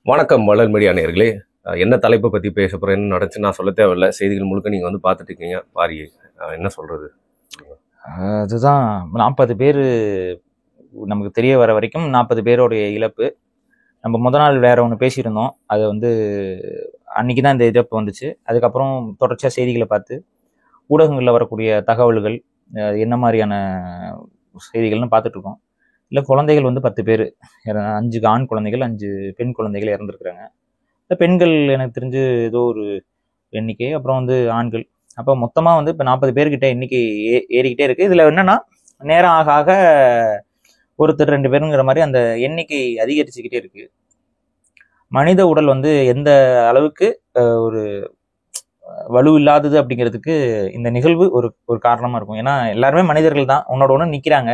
வணக்கம் வளர் மீடியா நேயர்களே. என்ன தலைப்பை பற்றி பேச போகிறேன், என்ன நடந்துச்சு நான் சொல்ல தேவையில்லை. செய்திகள் முழுக்க நீங்கள் வந்து பார்த்துட்டு இருக்கீங்க. பாரி என்ன சொல்கிறது? அதுதான் 40 பேர் நமக்கு தெரிய வர வரைக்கும் 40 பேருடைய இழப்பு. நம்ம முத நாள் வேற ஒன்று பேசியிருந்தோம். அது வந்து அன்னைக்கு தான் இந்த இழப்பு வந்துச்சு. அதுக்கப்புறம் தொடர்ச்சியாக செய்திகளை பார்த்து ஊடகங்களில் வரக்கூடிய தகவல்கள் என்ன மாதிரியான செய்திகள்னு பார்த்துட்டு இருக்கோம். இல்லை குழந்தைகள் வந்து 10 பேர், 5 ஆண் குழந்தைகள் 5 பெண் குழந்தைகள் இறந்துருக்குறாங்க. இந்த பெண்கள் எனக்கு தெரிஞ்சு ஏதோ ஒரு எண்ணிக்கை, அப்புறம் வந்து ஆண்கள். அப்போ மொத்தமாக வந்து இப்போ 40 பேர்கிட்ட எண்ணிக்கை ஏறிக்கிட்டே இருக்குது. இதில் என்னென்னா நேரம் ஆக ஆக ஒருத்தர் 2 பேருங்கிற மாதிரி அந்த எண்ணிக்கை அதிகரிச்சுக்கிட்டே இருக்குது. மனித உடல் வந்து எந்த அளவுக்கு ஒரு வலு இல்லாதது அப்படிங்கிறதுக்கு இந்த நிகழ்வு ஒரு காரணமாக இருக்கும். ஏன்னா எல்லாருமே மனிதர்கள் தான், ஒன்னோட ஒன்று நிற்கிறாங்க.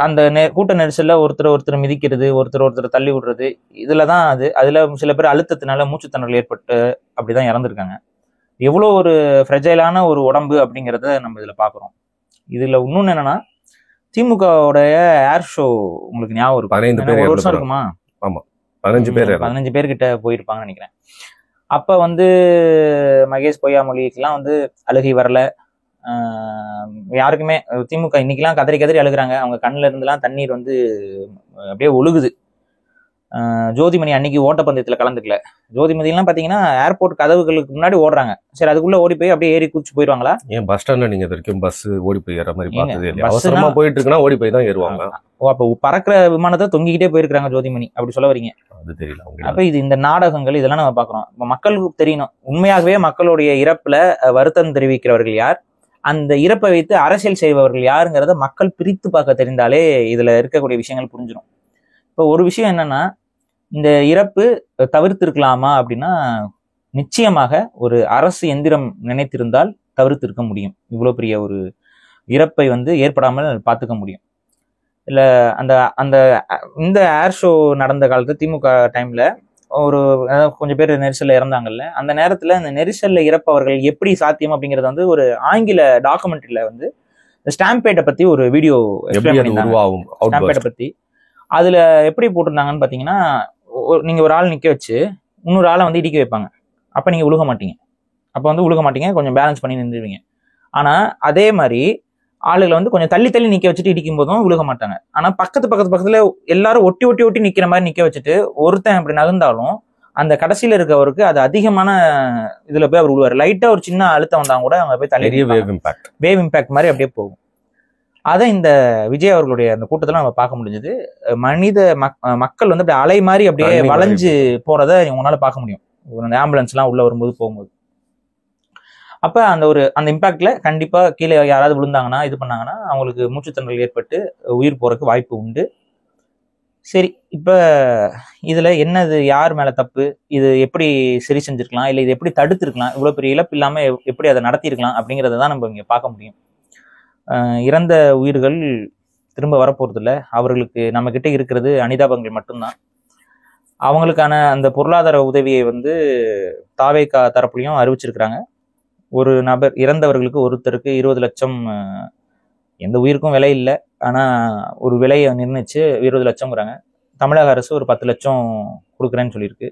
அந்த கூட்ட நெரிசலில் ஒருத்தர் மிதிக்கிறது, ஒருத்தர் தள்ளி விடுறது, இதில் தான் அதில் சில பேர் அழுத்தத்தினால மூச்சுத்திணறல் ஏற்பட்டு அப்படி தான் இறந்துருக்காங்க. எவ்வளோ ஒரு ஃப்ரெஜைலான ஒரு உடம்பு அப்படிங்கிறத நம்ம இதில் பார்க்குறோம். இதில் இன்னொன்று என்னன்னா, திமுகவுடைய ஏர் ஷோ உங்களுக்கு ஞாபகம் இருக்கும், 15 பேர் ஒரு வருஷம் இருக்குமா? ஆமாம், 15 பேர்கிட்ட போயிருப்பாங்கன்னு நினைக்கிறேன். அப்போ வந்து மகேஷ் பொய்யாமொழிக்கெல்லாம் வந்து அழுகை வரல. யாருக்குமே திமுக இன்னைக்கெல்லாம் கதறி அழுகுறாங்க. அவங்க கண்ணில் இருந்துலாம் தண்ணீர் வந்து அப்படியே ஒழுகுது. ஜோதிமணி அன்னைக்கு ஓட்டப்பந்தயத்தில் கலந்துக்கல. ஜோதிமதியெல்லாம் பார்த்தீங்கன்னா ஏர்போர்ட் கதவுகளுக்கு முன்னாடி ஓடுறாங்க. சரி, அதுக்குள்ள ஓடி போய் அப்படியே ஏறி குதிச்சு போயிடுவாங்களா? ஏன் பஸ் ஸ்டாண்ட்ல நீங்க இது வரைக்கும் பஸ் ஓடி போய் ஏற மாதிரி பார்த்தது இல்லை. அவசரமா போயிட்டு இருக்குன்னா ஓடி போய் தான் ஏறுவாங்க. அப்போ பறக்கிற விமானத்தை தொங்கிக்கிட்டே போயிருக்கிறாங்க ஜோதிமணி, அப்படி சொல்ல வரீங்க? அது தெரியல. அப்ப இது இந்த நாடகங்கள் இதெல்லாம் நம்ம பார்க்குறோம். இப்போ மக்களுக்கு தெரியணும், உண்மையாகவே மக்களுடைய இறப்புல வருத்தம் தெரிவிக்கிறவர்கள் யார், அந்த இறப்பை வைத்து அரசியல் செய்பவர்கள் யாருங்கிறத மக்கள் பிரித்து பார்க்க தெரிந்தாலே இதுல இருக்கக்கூடிய விஷயங்கள் புரிஞ்சிடும். இப்போ ஒரு விஷயம் என்னன்னா, இந்த இறப்பு தவிர்த்திருக்கலாமா அப்படின்னா, நிச்சயமாக ஒரு அரசு எந்திரம் நினைத்திருந்தால் தவிர்த்திருக்க முடியும். இவ்வளோ பெரிய ஒரு இறப்பை வந்து ஏற்படாமல் பார்த்துக்க முடியும். இல்லை அந்த அந்த இந்த ஏர் ஷோ நடந்த காலத்து திமுக டைம்ல கொஞ்சம் பேர் நெரிசல்ல இறந்தாங்கல்ல, அந்த நேரத்துல அந்த நெரிசல்ல இறப்பவர்கள் எப்படி சாத்தியம் அப்படிங்கறது வந்து ஒரு ஆங்கில டாக்குமெண்ட்ரியில வந்து ஸ்டாம்பேட்டை பத்தி ஒரு வீடியோ ஸ்டாம்பேட்டை பத்தி அதுல எப்படி போட்டிருந்தாங்கன்னு பாத்தீங்கன்னா, நீங்க ஒரு ஆள் நிக்க வச்சு இன்னொரு ஆளை வந்து இடிக்க வைப்பாங்க. அப்ப நீங்க உழுக மாட்டீங்க, கொஞ்சம் பேலன்ஸ் பண்ணி நின்றுவீங்க. ஆனா அதே மாதிரி ஆளுகளை வந்து கொஞ்சம் தள்ளி நிக்க வச்சுட்டு இடிக்கும் போதும் விழுக மாட்டாங்க. ஆனா பக்கத்துல எல்லாரும் ஒட்டி நிக்கிற மாதிரி நிக்க வச்சுட்டு ஒருத்தன் அப்படி நகர்ந்தாலும் அந்த கடைசியில இருக்கவருக்கு அது அதிகமான இதுல போய் அவர் விழுவாரு. லைட்டா ஒரு சின்ன அழுத்தம் வந்தாங்க கூட அவங்க போய் தள்ளி வேவ் இம்பாக்ட் மாதிரி அப்படியே போகும். அதை இந்த விஜய் அவர்களுடைய அந்த கூட்டத்துல நம்ம பார்க்க முடிஞ்சது. மக்கள் வந்து அப்படியே அலை மாதிரி அப்படியே வளைஞ்சு போறதை உங்களால பார்க்க முடியும், ஆம்புலன்ஸ் எல்லாம் உள்ள வரும்போது போகும்போது. அப்ப அந்த இம்பாக்ட்ல கண்டிப்பா கீழே யாராவது விழுந்தாங்கன்னா, இது பண்ணாங்கன்னா அவங்களுக்கு மூச்சுத்திணறல் ஏற்பட்டு உயிர் போறதுக்கு வாய்ப்பு உண்டு. சரி, இப்ப இதுல என்னது, யார் மேல தப்பு, இது எப்படி சரி செஞ்சிருக்கலாம், இல்லை இது எப்படி தடுத்திருக்கலாம், இவ்வளவு பெரிய இழப்பு இல்லாம எப்படி அதை நடத்திருக்கலாம் அப்படிங்கிறத தான் நம்ம இங்க பார்க்க முடியும். இறந்த உயிர்கள் திரும்ப வரப்போறது இல்லை. அவர்களுக்கு நம்ம கிட்ட இருக்கிறது அனிதாபங்கள் மட்டும்தான். அவங்களுக்கான அந்த பொருளாதார உதவியை வந்து தாவேகா தரப்புலையும் அறிவிச்சிருக்கிறாங்க. ஒரு நபர் இறந்தவர்களுக்கு ஒருத்தருக்கு 20 லட்சம், எந்த உயிருக்கும் விலை இல்லை, ஆனால் ஒரு விலையை நிர்ணயிச்சு 20 லட்சம்ங்கிறாங்க. தமிழக அரசு ஒரு 10 லட்சம் கொடுக்குறேன்னு சொல்லியிருக்கு.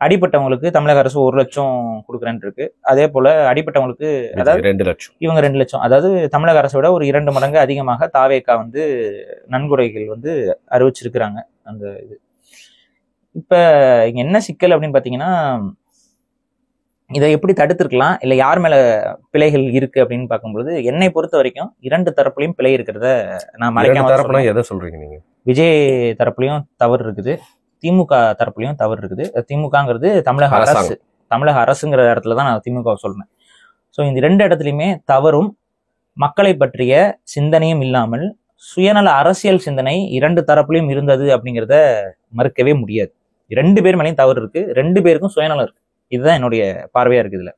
அடிப்பட்டவங்களுக்கு தமிழக அரசு 1 லட்சம் கொடுக்குறேன்னு இருக்கு. அதே போல அடிப்பட்டவங்களுக்கு அதாவது 2 லட்சம், இவங்க 2 லட்சம், அதாவது தமிழக அரசை விட ஒரு 2 மடங்கு அதிகமாக தாவேகா வந்து நன்கொடைகள் வந்து அறிவிச்சிருக்கிறாங்க. அந்த இது இப்ப இங்க என்ன சிக்கல் அப்படின்னு பாத்தீங்கன்னா, இதை எப்படி தடுத்திருக்கலாம், இல்லை யார் மேல பிழைகள் இருக்கு அப்படின்னு பார்க்கும்போது என்னை பொறுத்த வரைக்கும் 2 தரப்புலையும் பிழை இருக்கிறத நான் மறைக்காம. எதை சொல்றீங்க நீங்க? விஜய் தரப்புலையும் தவறு இருக்குது, திமுக தரப்புலையும் தவறு இருக்குது. திமுகங்கிறது தமிழக அரசுங்கிற இடத்துல தான் நான் திமுக சொல்றேன். ஸோ இந்த 2 இடத்துலையுமே தவறும் மக்களை பற்றிய சிந்தனையும் இல்லாமல் சுயநல அரசியல் சிந்தனை 2 தரப்புலையும் இருந்தது அப்படிங்கிறத மறுக்கவே முடியாது. 2 பேர் மேலேயும் தவறு இருக்கு, 2 பேருக்கும் சுயநலம் இருக்கு. இதுதான் என்னுடைய பார்வையா இருக்கு. இதுல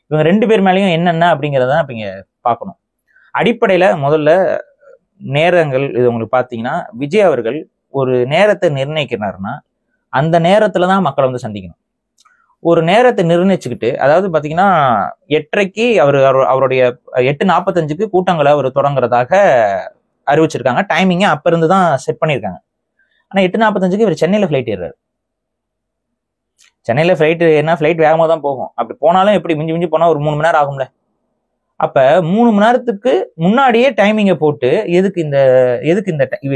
இவங்க 2 பேர் மேலேயும் என்னென்ன அப்படிங்கிறத இப்ப இங்க பார்க்கணும். அடிப்படையில முதல்ல நேரங்கள், இது உங்களுக்கு பாத்தீங்கன்னா விஜய் அவர்கள் ஒரு நேரத்தை நிர்ணயிக்கிறாருன்னா அந்த நேரத்துலதான் மக்களை வந்து சந்திக்கணும். ஒரு நேரத்தை நிர்ணயிச்சுக்கிட்டு, அதாவது பாத்தீங்கன்னா 8:30க்கு அவருடைய 8:45க்கு கூட்டங்களை அவர் தொடங்குறதாக அறிவிச்சிருக்காங்க. டைமிங்க அப்ப இருந்து தான் செட் பண்ணியிருக்காங்க. ஆனா 8:45க்கு இவர் சென்னையில ஃபிளைட் ஏறாரு. சென்னையில ஃப்ளைட் வேகமாக தான் போகும். அப்படி போனாலும் எப்படி மிஞ்சி மிஞ்சி போனா ஒரு 3 மணி நேரம் ஆகும்ல. அப்ப 3 மணி நேரத்துக்கு முன்னாடியே டைமிங்கை போட்டு எதுக்கு இந்த இது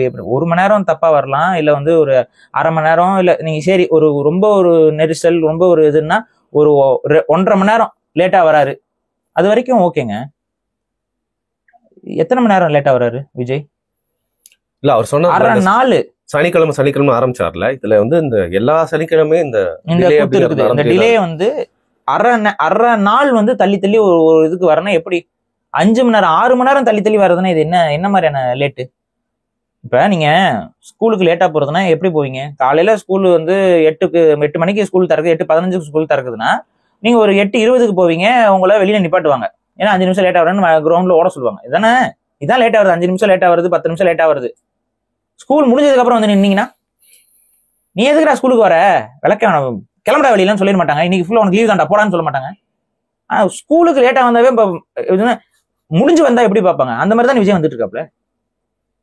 எப்படி 1 மணி நேரம் தப்பா வரலாம், இல்ல வந்து ஒரு அரை மணி நேரம், இல்ல நீங்க சரி ஒரு ரொம்ப ஒரு நெரிசல் ரொம்ப ஒரு இதுன்னா ஒரு 1.5 மணி நேரம் லேட்டா வராரு, அது வரைக்கும் ஓகேங்க. எத்தனை மணி நேரம் லேட்டா வராரு விஜய்? இல்ல அவர் சொன்ன அரை நாள் சனிக்கிழமை ஆரம்பிச்சார்ல, இதுல வந்து இந்த எல்லா சனிக்கிழமையும் இந்த டிலே வந்து அரை நாள் வந்து தள்ளி தள்ளி ஒரு இதுக்கு வரணும். எப்படி 5 மணி நேரம் 6 மணி நேரம் தள்ளி தள்ளி வர்றதுன்னா இது என்ன மாதிரியான லேட்டு? இப்ப நீங்க ஸ்கூலுக்கு லேட்டா போறதுன்னா எப்படி போவீங்க? காலையில ஸ்கூல் வந்து 8 மணிக்கு ஸ்கூல் திறக்குது, 8:15 ஸ்கூல் திறக்குதுன்னா நீங்க ஒரு 8:20 போவீங்க. உங்களை வெளியில நிப்பாட்டுவாங்க, ஏன்னா 5 நிமிஷம் லேட்டா வரேன்னு கிரவுண்ட்ல ஓட சொல்லுவாங்க. இதான் லேட்டா வருது, 5 நிமிஷம் லேட்டா வருது, 10 நிமிஷம் லேட்டா வருது. ஸ்கூல் முடிஞ்சதுக்கு அப்புறம் வந்து நின்னீங்கன்னா நீ எதுக்குடா ஸ்கூலுக்கு வர, விளக்க கிளம்புற வெளியிலன்னு சொல்லிட மாட்டாங்க. இன்னைக்கு ஃபுல்லா உனக்கு லீவ் தான்டா போடான்னு சொல்ல மாட்டாங்க. ஸ்கூலுக்கு லேட்டா வந்தாவே முடிஞ்சு வந்தா எப்படி பார்ப்பாங்க? அந்த மாதிரி தான் விஜய் வந்துட்டு இருக்காப்ல.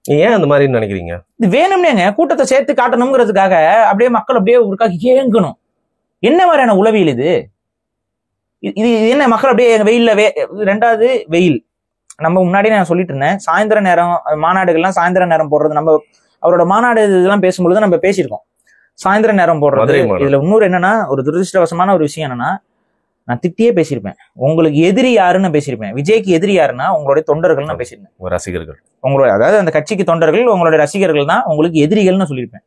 ஏன் அந்த மாதிரி நினைக்கிறீங்க? இது வேணும்னேங்க கூட்டத்தை சேர்த்து காட்டணுங்கிறதுக்காக அப்படியே மக்கள் அப்படியே ஒருக்காக ஏங்கணும். என்ன மாதிரியான உளவியல் இது? இது என்ன மக்கள் அப்படியே வெயில்ல ரெண்டாவது வெயில். நம்ம முன்னாடியே நான் சொல்லிட்டு இருந்தேன், சாயந்தர நேரம் மாநாடுகள்லாம் சாயந்தர நேரம் போடுறது. நம்ம அவரோட மாநாடு இதெல்லாம் பேசும்பொழுது நம்ம பேசியிருக்கோம், சாயந்தர நேரம் போடுறது. இதுல இன்னொரு என்னன்னா, ஒரு துரதிருஷ்டவசமான ஒரு விஷயம் என்னன்னா, நான் திட்டியே பேசியிருப்பேன். உங்களுக்கு எதிரி யாருன்னு பேசியிருப்பேன். விஜய்க்கு எதிரி யாருன்னா உங்களுடைய தொண்டர்கள் நான் பேசியிருப்பேன், ரசிகர்கள். உங்களோட அதாவது அந்த கட்சிக்கு தொண்டர்கள், உங்களுடைய ரசிகர்கள் தான் உங்களுக்கு எதிரிகள்னு சொல்லியிருப்பேன்.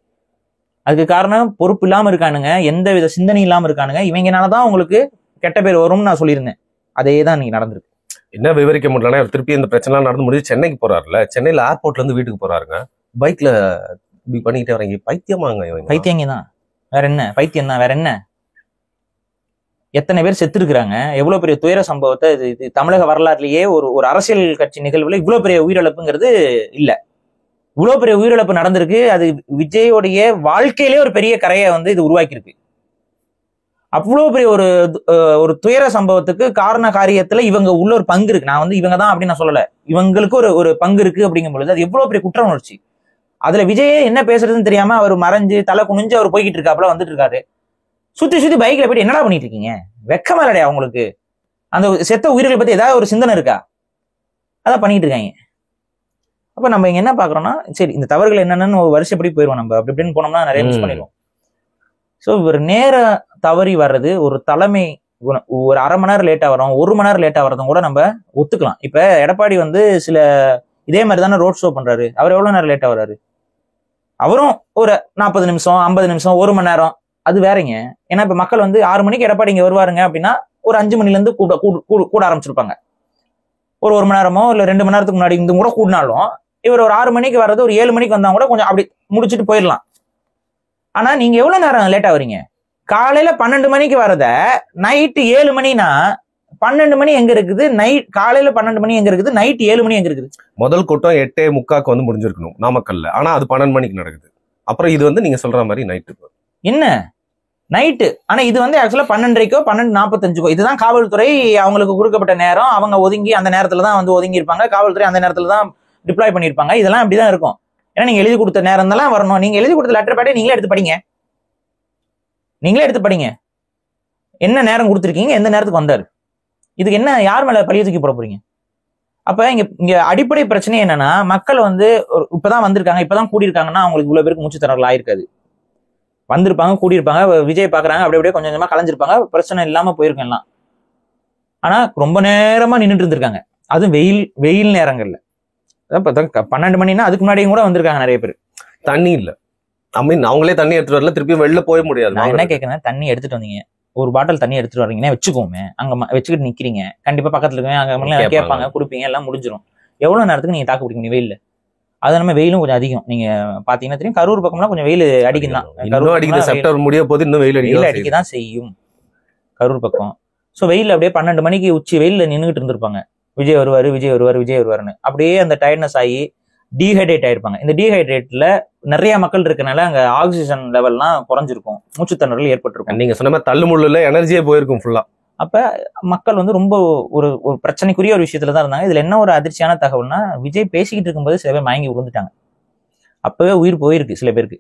அதுக்கு காரணம் பொறுப்பு இல்லாம இருக்கானுங்க, எந்த வித சிந்தனை இல்லாம இருக்கானுங்க, இவங்கனாலதான் உங்களுக்கு கெட்ட பேர் வரும்னு நான் சொல்லியிருந்தேன். அதே தான் நீங்க நடந்திருக்கு. என்ன விவரிக்க முடியலன்னா, திருப்பி இந்த பிரச்சனை நடந்து முடிஞ்சு சென்னைக்கு போறாருல, சென்னையில ஏர்போர்ட்ல இருந்து வீட்டுக்கு போறாருங்க, பைக்ல இப்படி பண்ணிக்கிட்டே வரீங்க. பைத்தியமாங்க? பைத்தியங்க தான், வேற என்ன? பைத்தியம் தான், வேற என்ன? எத்தனை பேர் செத்து இருக்கிறாங்க, எவ்வளவு பெரிய துயர சம்பவத்தை இது தமிழக வரலாறுலயே ஒரு அரசியல் கட்சி நிகழ்வுல இவ்வளவு பெரிய உயிரிழப்புங்கிறது இல்ல. இவ்வளவு பெரிய உயிரிழப்பு நடந்திருக்கு. அது விஜயோடைய வாழ்க்கையிலே ஒரு பெரிய கரையை வந்து இது உருவாக்கி இருக்கு. அவ்வளவு பெரிய ஒரு துயர சம்பவத்துக்கு காரண காரியத்துல இவங்க உள்ள ஒரு பங்கு இருக்கு. நான் வந்து இவங்க தான் அப்படின்னு நான் சொல்லல, இவங்களுக்கு ஒரு பங்கு இருக்கு. அப்படிங்கும் பொழுது அது எவ்வளவு பெரிய குற்ற உணர்ச்சி. அதுல விஜயே என்ன பேசுறதுன்னு தெரியாம அவர் மறைஞ்சு தலை குனிஞ்சு அவர் போய்கிட்டு இருக்காப்புல வந்துட்டு இருக்காரு. சுத்தி பைக்ல போயிட்டு என்னடா பண்ணிட்டு இருக்கீங்க? வெக்கமா இல்லையா உங்களுக்கு? அந்த செத்த உயிர்கள் பத்தி ஏதாவது ஒரு சிந்தனை இருக்கா? அதான் பண்ணிட்டு இருக்காங்க. அப்ப நம்ம இங்க என்ன பாக்குறோம்னா, சரி இந்த தவறுகள் என்னென்னு வருஷப்படி போயிடுவோம். நம்ம அப்படி இப்படின்னு போனோம்னா நிறைய மிஸ் பண்ணிடுவோம். ஸோ இவர் நேர தவறி வர்றது ஒரு தலைமை ஒரு அரை மணி நேரம் லேட்டா வரும், 1 மணி நேரம் லேட்டா வரதும் கூட நம்ம ஒத்துக்கலாம். இப்ப எடப்பாடி வந்து சில இதே மாதிரி தானே ரோட் ஷோ பண்றாரு. அவர் எவ்வளவு நேரம் லேட்டா வர்றாரு? அவரும் ஒரு 40 நிமிஷம் 50 நிமிஷம் 1 மணி நேரம், அது வேறங்க. ஏன்னா இப்ப மக்கள் வந்து 6 மணிக்கு எடப்பாடி இங்க வருவாருங்க அப்படின்னா ஒரு 5 மணில இருந்து கூட ஆரம்பிச்சிருப்பாங்க. ஒரு 1 மணி நேரமோ இல்ல 2 மணி நேரத்துக்கு முன்னாடி இந்த கூட கூடினாலும் இவர் ஒரு 6 மணிக்கு வர்றது ஒரு 7 மணிக்கு வந்தா கூட கொஞ்சம் அப்படி முடிச்சுட்டு போயிடலாம். ஆனா நீங்க எவ்வளவு நேரம் லேட்டா வரீங்க? காலையில 12 மணிக்கு வரத நைட்டு 7 மணினா 12 மணி எங்க இருக்குது? காலையில 12 மணி எங்க இருக்குது? நைட் 7 மணி எங்க இருக்குது? முதல் கூட்டம் 8:45 வந்து முடிஞ்சிருக்கணும் நாமக்கல்ல, ஆனா அது 12 மணிக்கு நடக்குது. அப்புறம் இது வந்து நீங்க சொல்ற மாதிரி நைட்டு என்ன நைட்டு. ஆனா இது வந்து ஆக்சுவலா 12:30க்கோ 12:45க்கோ இதுதான் காவல்துறை அவங்களுக்கு கொடுக்கப்பட்ட நேரம். அவங்க ஒதுங்கி அந்த நேரத்துல தான் வந்து ஒதுங்கி இருப்பாங்க. காவல்துறை அந்த நேரத்துல தான் டிப்ளாய் பண்ணிருப்பாங்க. இதெல்லாம் அப்படிதான் இருக்கும். ஏன்னா நீங்க எழுதி கொடுத்த நேரம் தான் வரணும். நீங்க எழுதி கொடுத்த லெட்டர் பேடை நீங்களே எடுத்து படிங்க. என்ன நேரம் கொடுத்துருக்கீங்க, எந்த நேரத்துக்கு வந்தாரு, இதுக்கு என்ன யார் மேல பழிய தூக்கி போட போறீங்க? அப்ப இங்க அடிப்படை பிரச்சனை என்னன்னா, மக்கள் வந்து இப்பதான் வந்திருக்காங்க, இப்பதான் கூடியிருக்காங்கன்னா அவங்களுக்கு இவ்வளவு பேருக்கு மூச்சு திணறல் ஆயிருக்காது. வந்திருப்பாங்க, கூடியிருப்பாங்க, விஜய் பாக்குறாங்க, அப்படியே கொஞ்சம் கொஞ்சமா கலைஞ்சிருப்பாங்க, பிரச்சனை இல்லாம போயிருக்கும் எல்லாம். ஆனா ரொம்ப நேரமா நின்றுட்டு இருந்திருக்காங்க, அதுவும் வெயில் நேரங்கள்ல. 12 மணினா அதுக்கு முன்னாடியும் கூட வந்திருக்காங்க நிறைய பேர். தண்ணி இல்ல, அவங்களே தண்ணி எடுத்துட்டு வரல, திருப்பி வெளில போக முடியாது. நான் என்ன கேட்கறேன், தண்ணி எடுத்துட்டு வந்தீங்க, ஒரு பாட்டில் தண்ணி எடுத்துட்டு வரீங்கன்னா வச்சுக்கோமே, அங்க வச்சுக்கிட்டு நிக்கிறீங்க, கண்டிப்பா பக்கத்துல இருக்கவங்க அங்க கேட்பாங்க, கொடுப்பீங்க, எல்லாம் முடிஞ்சிடும். எவ்வளவு நேரத்துக்கு நீங்க தாக்கு பிடிக்க முடியும் வெயில்ல? அது நம்ம வெயிலும் கொஞ்சம் அதிகம். நீங்க பாத்தீங்கன்னா தெரியும், கரூர் பக்கம்லாம் கொஞ்சம் வெயில் அடிக்கலாம். செப்டம்பர் முடிய போது இன்னும் வெயில் அடிக்கதான் செய்யும் கரூர் பக்கம். சோ வெயில் அப்படியே 12 மணிக்கு உச்சி வெயில்ல நின்றுட்டு இருந்திருப்பாங்க. விஜய் வருவாருன்னு அப்படியே அந்த டயர்ட்னஸ் ஆகி டீஹைட்ரேட் ஆயிருப்பாங்க. இந்த டீஹைட்ரேட்ல நிறைய மக்கள் இருக்கனால அங்க ஆக்சிஜன் லெவல்லாம் குறைஞ்சிருக்கும், மூச்சுத்திணறல் ஏற்பட்டிருக்கும். நீங்க சொன்ன மாதிரி தள்ளுமுள்ளுல எனர்ஜியே போயிருக்கும் ஃபுல்லா. அப்ப மக்கள் வந்து ரொம்ப ஒரு பிரச்சனைக்குரிய ஒரு விஷயத்துலதான் இருந்தாங்க. இதுல என்ன ஒரு அதிர்ச்சியான தகவல்னா, விஜய் பேசிக்கிட்டு இருக்கும்போது சில பேர் மயங்கி விழுந்துட்டாங்க. அப்பவே உயிர் போயிருக்கு சில பேருக்கு.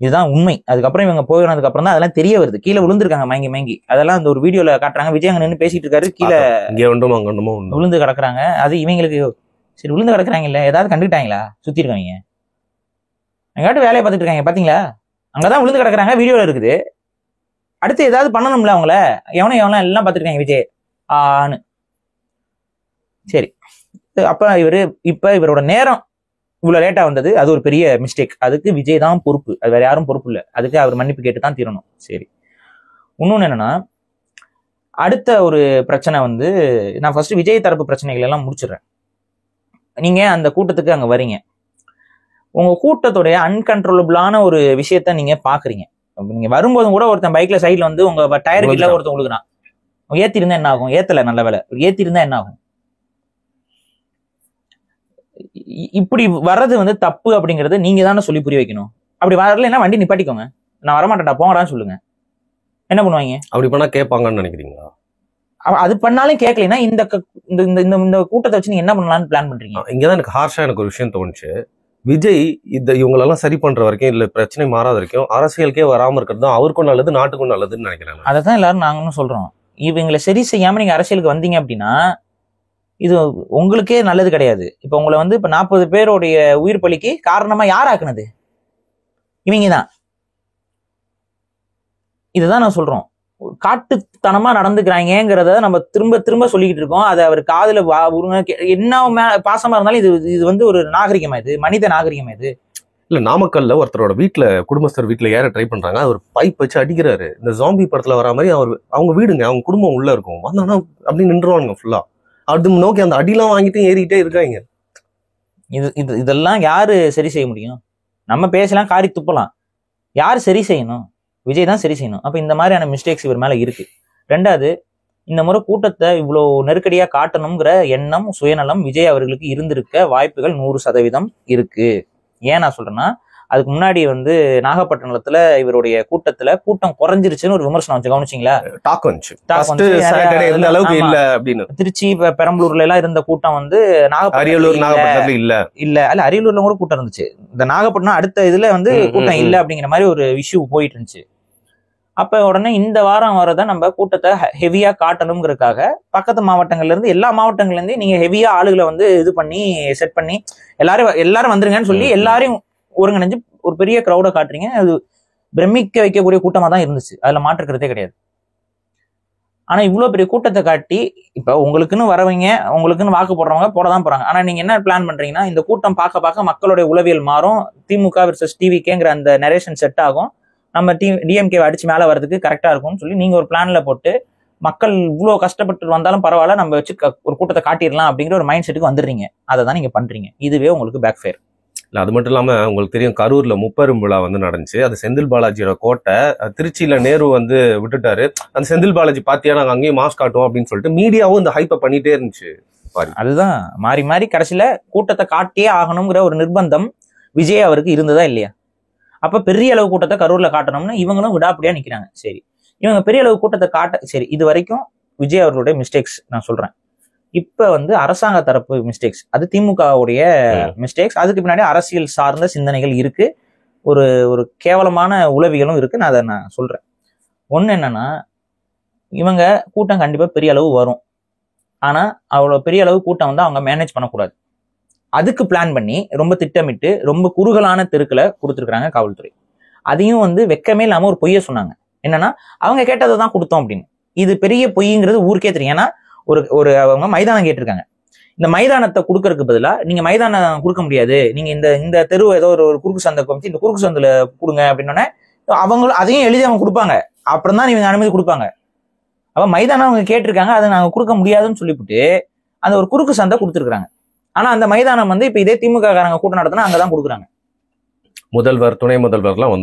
இதுதான் உண்மை. அதுக்கப்புறம் இவங்க போயினதுக்கு அப்புறம் தான் அதெல்லாம் தெரிய வருது. கீழே விழுந்திருக்காங்க மயங்கி. அதெல்லாம் அந்த ஒரு வீடியோல காட்டுறாங்க. விஜய் அங்க நின்று பேசிட்டு இருக்காரு, கீழே விழுந்து கிடக்குறாங்க. அது இவங்களுக்கு சரி விழுந்து கிடக்குறாங்க இல்ல, ஏதாவது கண்டுக்கிட்டாங்களா? சுத்தி இருக்காங்க எங்காட்டு வேலையை பார்த்துட்டு இருக்காங்க பாத்தீங்களா? அங்கதான் விழுந்து கிடக்குறாங்க, வீடியோல இருக்குது. அடுத்து ஏதாவது பண்ணணும்ல அவங்கள. எவனும் எல்லாம் பார்த்துருக்காங்க விஜய் ஆன்னு. சரி, அப்ப இவரோட நேரம் இவ்வளவு லேட்டா வந்தது, அது ஒரு பெரிய மிஸ்டேக். அதுக்கு விஜய் தான் பொறுப்பு, அது வேற யாரும் பொறுப்பு இல்லை. அதுக்கு அவர் மன்னிப்பு கேட்டு தான் தீரணும். சரி, இன்னொன்னு என்னன்னா, அடுத்த ஒரு பிரச்சனை வந்து, நான் ஃபர்ஸ்ட் விஜய் தரப்பு பிரச்சனைகள் எல்லாம் முடிச்சிடுறேன். நீங்க அந்த கூட்டத்துக்கு அங்க வரீங்க, உங்க கூட்டத்துடைய அன்கன்ட்ரோலபிளான ஒரு விஷயத்த நீங்க பாக்குறீங்க. நீங்க வரும்போதும் கூட ஒருத்தன் பைக்ல சைட்ல வந்து உங்க டயர் கீழ ஒருத்தன் உழுகுறான். ஏத்தி இருந்தா என்ன ஆகும்? ஏத்தல, நல்ல வேலை. ஏத்தி இருந்தா என்ன ஆகும்? இப்படி வர்றது வந்து தப்பு அப்படிங்கறது நீங்க தானே சொல்லி புரிய வைக்கணும். அப்படி வரலன்னா வண்டி நிப்பாட்டிக்கோங்க, நான் வரமாட்டேன்டா போங்கடான்னு சொல்லுங்க. என்ன பண்ணுவாங்க? அப்படி பண்ணா கேட்பாங்கன்னு நினைக்கிறீங்களா? அது பண்ணாலும் கேட்கலன்னா இந்த கூட்டத்தை வச்சு நீங்க என்ன பண்ணலாம்னு பிளான் பண்றீங்க? இங்கதான் எனக்கு ஹார்ஷா எனக்கு ஒரு விஷயம் தோணுச்சு. விஜய் இவங்களெல்லாம் சரி பண்ற வரைக்கும், இல்ல பிரச்சனை மாறாத வரைக்கும் அரசியலுக்கே வராம இருக்கிறது தான் அவருக்கும் நல்லது, நாட்டுக்கும் நல்லதுன்னு நினைக்கிறேன். அதைத்தான் எல்லாரும் நாங்களும் சொல்றோம். இவங்களை சரி செய்யாம நீங்க அரசியலுக்கு வந்தீங்க அப்படின்னா இது உங்களுக்கே நல்லது கிடையாது. இப்ப உங்களை வந்து இப்ப 40 பேருடைய உயிர் பலிக்கு காரணமா யார் ஆக்குனது? இவங்க தான். இதுதான் நான் சொல்றோம். காட்டுத்தனமா நடந்துக்கிறாங்கிறத நம்ம திரும்ப திரும்ப சொல்லிக்கிட்டு இருக்கோம். அதை அவர் காதுல என்ன பாசமா இருந்தாலும் இது வந்து ஒரு நாகரிகமா, இது மனித நாகரிகமா. இது இல்ல, நாமக்கல்ல ஒருத்தரோட வீட்டுல, குடும்பஸ்தர் வீட்டுல ஏற ட்ரை பண்றாங்க. அவர் பைப் வச்சு அடிக்கிறாரு. இந்த ஜாம்பி படத்துல வர மாதிரி அவங்க வீடுங்க, அவங்க குடும்பம் உள்ள இருக்கும். வந்தானா அப்படி நின்றுவானுங்க ஃபுல்லா. அது நோக்கி அந்த அடிலாம் வாங்கிட்டு ஏறிக்கிட்டே இருக்காங்க. இதெல்லாம் யாரு சரி செய்ய முடியும்? நம்ம பேசலாம், காரி துப்பலாம். யாரு சரி செய்யணும்? விஜய் தான் சரி செய்யணும். அப்ப இந்த மாதிரியான மிஸ்டேக்ஸ் இவர் மேல இருக்கு. ரெண்டாவது, இந்த முறை கூட்டத்தை இவ்வளவு நெருக்கடியா காட்டணுங்கிற எண்ணம், சுயநலம் விஜய் அவர்களுக்கு இருந்திருக்க வாய்ப்புகள் 100% இருக்கு. ஏன் நான் சொல்றேன்னா, அதுக்கு முன்னாடி வந்து நாகப்பட்டினத்துல இவருடைய கூட்டம் குறைஞ்சிருச்சுன்னு ஒரு விமர்சனம் வந்து கவனிச்சிங்களா? திருச்சி, பெரம்பலூர்ல எல்லாம் இருந்த கூட்டம் வந்து நாகப்பட்டினத்துல அரியலூர்ல கூட கூட்டம் இருந்துச்சு. இந்த நாகப்பட்டினம் அடுத்த இதுல வந்து கூட்டம் இல்ல அப்படிங்கிற மாதிரி ஒரு இஷ்யூ போயிட்டு இருந்துச்சு. அப்ப உடனே இந்த வாரம் வரதான் நம்ம கூட்டத்தை ஹெவியா காட்டணுங்கிறதுக்காக பக்கத்து மாவட்டங்கள்ல இருந்து, எல்லா மாவட்டங்கள்ல இருந்து நீங்க ஹெவியா ஆளுகளை வந்து இது பண்ணி செட் பண்ணி எல்லாரும் வந்துருங்கன்னு சொல்லி எல்லாரையும் ஒருங்கிணைஞ்சு ஒரு பெரிய கிரௌட காட்டுறீங்க. அது பிரமிக்க வைக்கக்கூடிய கூட்டமா தான் இருந்துச்சு, அதுல மாற்றுக்கிறதே கிடையாது. ஆனா இவ்வளவு பெரிய கூட்டத்தை காட்டி இப்ப உங்களுக்குன்னு வரவங்க, உங்களுக்குன்னு வாக்கு போடுறவங்க போடதான் போறாங்க. ஆனா நீங்க என்ன பிளான் பண்றீங்கன்னா, இந்த கூட்டம் பார்க்க மக்களுடைய உளவியல் மாறும், திமுக வெர்சஸ் டிவிகேங்கிற அந்த நரேஷன் செட் ஆகும், நம்ம டிஎம்கே அடிச்சு மேல வர்றதுக்கு கரெக்டா இருக்கும்னு சொல்லி நீங்க ஒரு பிளான்ல போட்டு, மக்கள் இவ்வளவு கஷ்டப்பட்டு வந்தாலும் பரவாயில்ல, நம்ம வச்சு ஒரு கூட்டத்தை காட்டிடலாம் அப்படிங்கிற ஒரு மைண்ட் செட்டுக்கு வந்துடுறீங்க. அதை தான் நீங்க பண்றீங்க. இதுவே உங்களுக்கு பேக் ஃபயர். இல்லை, அது மட்டும் இல்லாமல் உங்களுக்கு தெரியும், கரூரில் முப்பெரும் விழா வந்து நடந்துச்சு. அது செந்தில் பாலாஜியோட கோட்டை. திருச்சியில் நேரு வந்து விட்டுட்டாரு. அந்த செந்தில் பாலாஜி பார்த்தியா நாங்கள் அங்கேயும் மாஸ்க் காட்டுவோம் அப்படின்னு சொல்லிட்டு மீடியாவும் இந்த ஹைப்பை பண்ணிட்டே இருந்துச்சு. அதுதான் மாறி மாறி கடைசியில் கூட்டத்தை காட்டியே ஆகணுங்கிற ஒரு நிர்பந்தம் விஜய் அவருக்கு இருந்ததா இல்லையா? அப்போ பெரிய அளவு கூட்டத்தை கரூரில் காட்டணும்னு இவங்களும் விடாப்படியா நிற்கிறாங்க. சரி, இவங்க பெரிய அளவு கூட்டத்தை சரி, இது வரைக்கும் விஜய் அவர்களுடைய மிஸ்டேக்ஸ் நான் சொல்றேன். இப்ப வந்து அரசாங்க தரப்பு மிஸ்டேக்ஸ், அது திமுகவுடைய மிஸ்டேக்ஸ். அதுக்கு பின்னாடி அரசியல் சார்ந்த சிந்தனைகள் இருக்கு, ஒரு கேவலமான உளவியலும் இருக்கு. நான் அதை சொல்றேன். ஒண்ணு என்னன்னா, இவங்க கூட்டம் கண்டிப்பா பெரிய அளவு வரும். ஆனா அவ்வளவு பெரிய அளவு கூட்டம் வந்து அவங்க மேனேஜ் பண்ணக்கூடாது. அதுக்கு பிளான் பண்ணி ரொம்ப திட்டமிட்டு ரொம்ப குறுகலான தெருக்களை கொடுத்துருக்காங்க காவல்துறை. அதையும் வந்து வெக்கமே இல்லாம ஒரு பொய்ய சொன்னாங்க. என்னன்னா, அவங்க கேட்டதை தான் கொடுத்தோம் அப்படின்னு. இது பெரிய பொய்ங்கிறது ஊருக்கே தெரியும். ஏன்னா அவங்க மைதானம் கேட்டிருக்காங்க. இந்த மைதானத்தை கொடுக்கறதுக்கு பதிலா நீங்க மைதானம் கொடுக்க முடியாது, நீங்க இந்த தெரு ஏதோ ஒரு குறுக்கு சந்தை வச்சு இந்த குறுக்கு சந்தையில கொடுங்க அப்படின்னோடனே அவங்க அதையும் எழுதி அவங்க கொடுப்பாங்க. அப்புறம் தான் இவங்க அனுமதி கொடுப்பாங்க. அப்ப மைதானம் அவங்க கேட்டிருக்காங்க, அதை நாங்க கொடுக்க முடியாதுன்னு சொல்லிவிட்டு அந்த ஒரு குறுக்கு சந்தை கொடுத்துருக்காங்க. ஆனா அந்த மைதானம் வந்து இப்ப இதே திமுக காரங்க கூட்டம் நடத்தினா அங்கதான் கொடுக்குறாங்க. முதல்வர், துணை முதல்வர்லாம்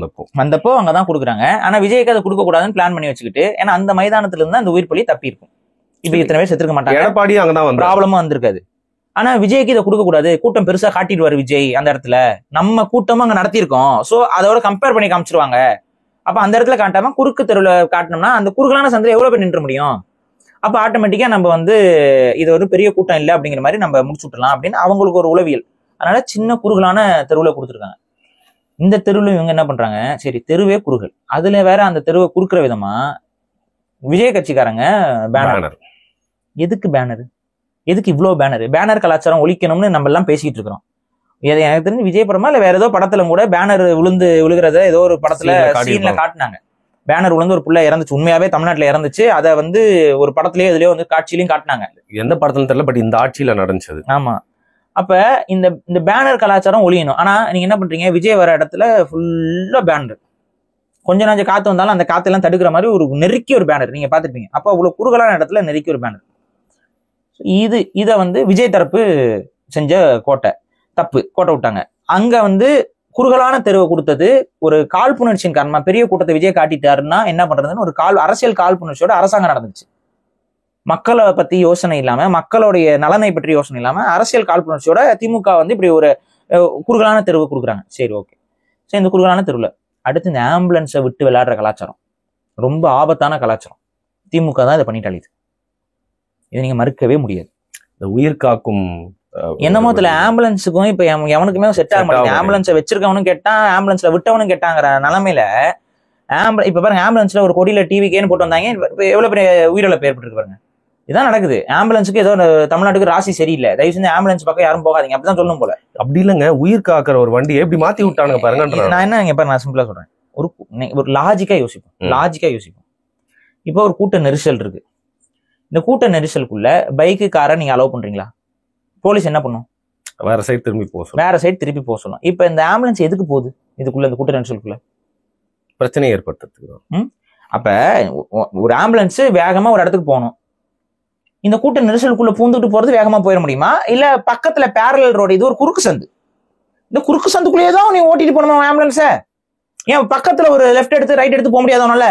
வந்தப்போ அங்கதான் கொடுக்குறாங்க. ஆனா விஜய்க்கு அதை கொடுக்க கூடாதுன்னு பிளான் பண்ணி வச்சுக்கிட்டு, ஏன்னா அந்த மைதானத்துல இருந்து அந்த உயிர் பலி தப்பி இருக்கும். இப்ப இத்தனை பேர் செத்துருக்க மாட்டாங்க, எடப்பாடி அங்கதான் ப்ராப்ளமும் வந்திருக்காது. ஆனா விஜய்க்கு இதை கொடுக்க கூடாது, கூட்டம் பெருசா காட்டிடுவாரு விஜய் அந்த இடத்துல, நம்ம கூட்டமும் அங்க நடத்திருக்கோம், சோ அதோட கம்பேர் பண்ணி காமிச்சிருவாங்க. அப்ப அந்த இடத்துல காட்டாம குறுக்கு தெருவில் காட்டினோம்னா அந்த குறுகலான சந்தையில எவ்வளவு பேர் நின்று முடியும்? அப்ப ஆட்டோமேட்டிக்கா நம்ம வந்து இது ஒரு பெரிய கூட்டம் இல்லை அப்படிங்கிற மாதிரி நம்ம முடிச்சு விட்டுலாம் அப்படின்னு அவங்களுக்கு ஒரு உளவியல். அதனால சின்ன குறுகலான தெருவுல கொடுத்துருக்காங்க. இந்த தெருவில் இவங்க என்ன பண்றாங்க, சரி தெருவே குறுகல், அதுல வேற அந்த தெருவை குறுக்குற விதமா விஜய் கட்சிக்காரங்க பேனர். எதுக்கு பேனர்? எதுக்கு இவ்வளவு பேனர்? பேனர் கலாச்சாரம் ஒழிக்கணும்னு நம்ம எல்லாம் பேசிட்டு இருக்கிறோம். எனக்கு தெரிஞ்சு விஜய் படமா இல்ல வேற ஏதோ படத்துல கூட பேனர் விழுகிறத ஏதோ ஒரு படத்துல சீன்ல காட்டினாங்க. பேனர் விழுந்து ஒரு புள்ள இறந்துச்சு, உண்மையாவே தமிழ்நாட்டுல இறந்துச்சு. அதை வந்து ஒரு படத்துலயே இதுலயே வந்து காட்சியிலையும் காட்டினாங்க. எந்த படத்துல தெரியல, பட் இந்த ஆட்சியில நடந்துச்சு. ஆமா. அப்ப இந்த பேனர் கலாச்சாரம் ஒழியணும். ஆனா நீங்க என்ன பண்றீங்க, விஜய் வர இடத்துல ஃபுல்லா பேனர், கொஞ்சம் கொஞ்சம் காத்து வந்தாலும் அந்த காத்தெல்லாம் தடுக்கிற மாதிரி ஒரு நெருக்கி ஒரு பேனர் நீங்க பாத்துருப்பீங்க. அப்ப அவ்வளவு குறுகலான இடத்துல நெருக்கி ஒரு பேனர். இதை வந்து விஜய் தரப்பு செஞ்ச கோட்டை தப்பு, கோட்டை விட்டாங்க. அங்க வந்து குறுகலான தெருவை கொடுத்தது ஒரு காழ்ப்புணர்ச்சியின் காரணமா. பெரிய கூட்டத்தை விஜய் காட்டிட்டாருன்னா என்ன பண்றதுன்னு ஒரு அரசியல் காழ்ப்புணர்ச்சியோட அரசாங்கம் நடந்துச்சு. மக்களை பத்தி யோசனை இல்லாம, மக்களுடைய நலனை பற்றி யோசனை இல்லாம அரசியல் காழ்ப்புணர்ச்சியோட திமுக வந்து இப்படி ஒரு குறுகலான தெருவை கொடுக்குறாங்க. சரி, ஓகே. சரி, இந்த குறுகலான தெருவில் அடுத்து இந்த ஆம்புலன்ஸை விட்டு விளையாடுற கலாச்சாரம் ரொம்ப ஆபத்தான கலாச்சாரம். திமுக தான் இதை பண்ணிட்டு அழியுது. இதை நீங்க மறுக்கவே முடியாது. இந்த உயிர் காக்கும் என்னமோ தெரியல, ஆம்புலன்ஸுக்கும் இப்ப எவனுக்குமே செட் ஆக மாட்டேங்குது. ஆம்புலன்ஸை வச்சிருக்கவனும் கேட்டான், ஆம்புலன்ஸ்ல விட்டவனும் கேட்டாங்கிற நிலைமையில இப்ப பாருங்க, ஆம்புலன்ஸ்ல ஒரு கொடியில டிவிக்கேன்னு போட்டு வந்தாங்க, எவ்வளவு பெரிய உயிரிழப்பு ஏற்பட்டு பாருங்க. இதான் நடக்குது. ஆம்புலன்ஸுக்கு ஏதோ தமிழ்நாட்டுக்கு ராசி சரியில்லை, தயவு செஞ்சு ஆம்புலன்ஸ் பக்கம் யாரும் போகாதீங்க அப்படிதான் சொல்லணும் போல. அப்படி இல்லைங்க, உயிர் காக்கிற ஒரு வண்டியை எப்படி மாத்தி விட்டானுங்க பாருங்க. நான் என்ன இப்ப நான் சிம்பிளா சொல்றேன், ஒரு லாஜிக்கா யோசிப்போம். இப்போ ஒரு கூட்ட நெரிசல் இருக்கு. இந்த கூட்ட நெரிசலுக்குள்ள பைக்கு காரை நீங்க அலோவ் பண்றீங்களா? போலீஸ் என்ன பண்ணும்? வேற சைடு திருப்பி போக சொல்லலாம். இப்ப இந்த ஆம்புலன்ஸ் எதுக்கு போகுது இதுக்குள்ள, இந்த கூட்ட நெரிசலுக்குள்ள? பிரச்சனை ஏற்படுத்துறதுக்கு. அப்ப ஒரு ஆம்புலன்ஸ் வேகமா ஒரு இடத்துக்கு போகணும், இந்த கூட்ட நெரிசலுக்குள்ள பூந்துட்டு போறது வேகமா போயிட முடியுமா? இல்ல பக்கத்துல பேரலல் ரோடு, இது ஒரு குறுக்கு சந்து, இந்த குறுக்கு சந்துக்குள்ளேயே தான் நீ ஓட்டிட்டு போகணும் ஆம்புலன்ஸ. ஏன் பக்கத்துல ஒரு லெஃப்ட் எடுத்து ரைட் எடுத்து போக முடியாதவனால?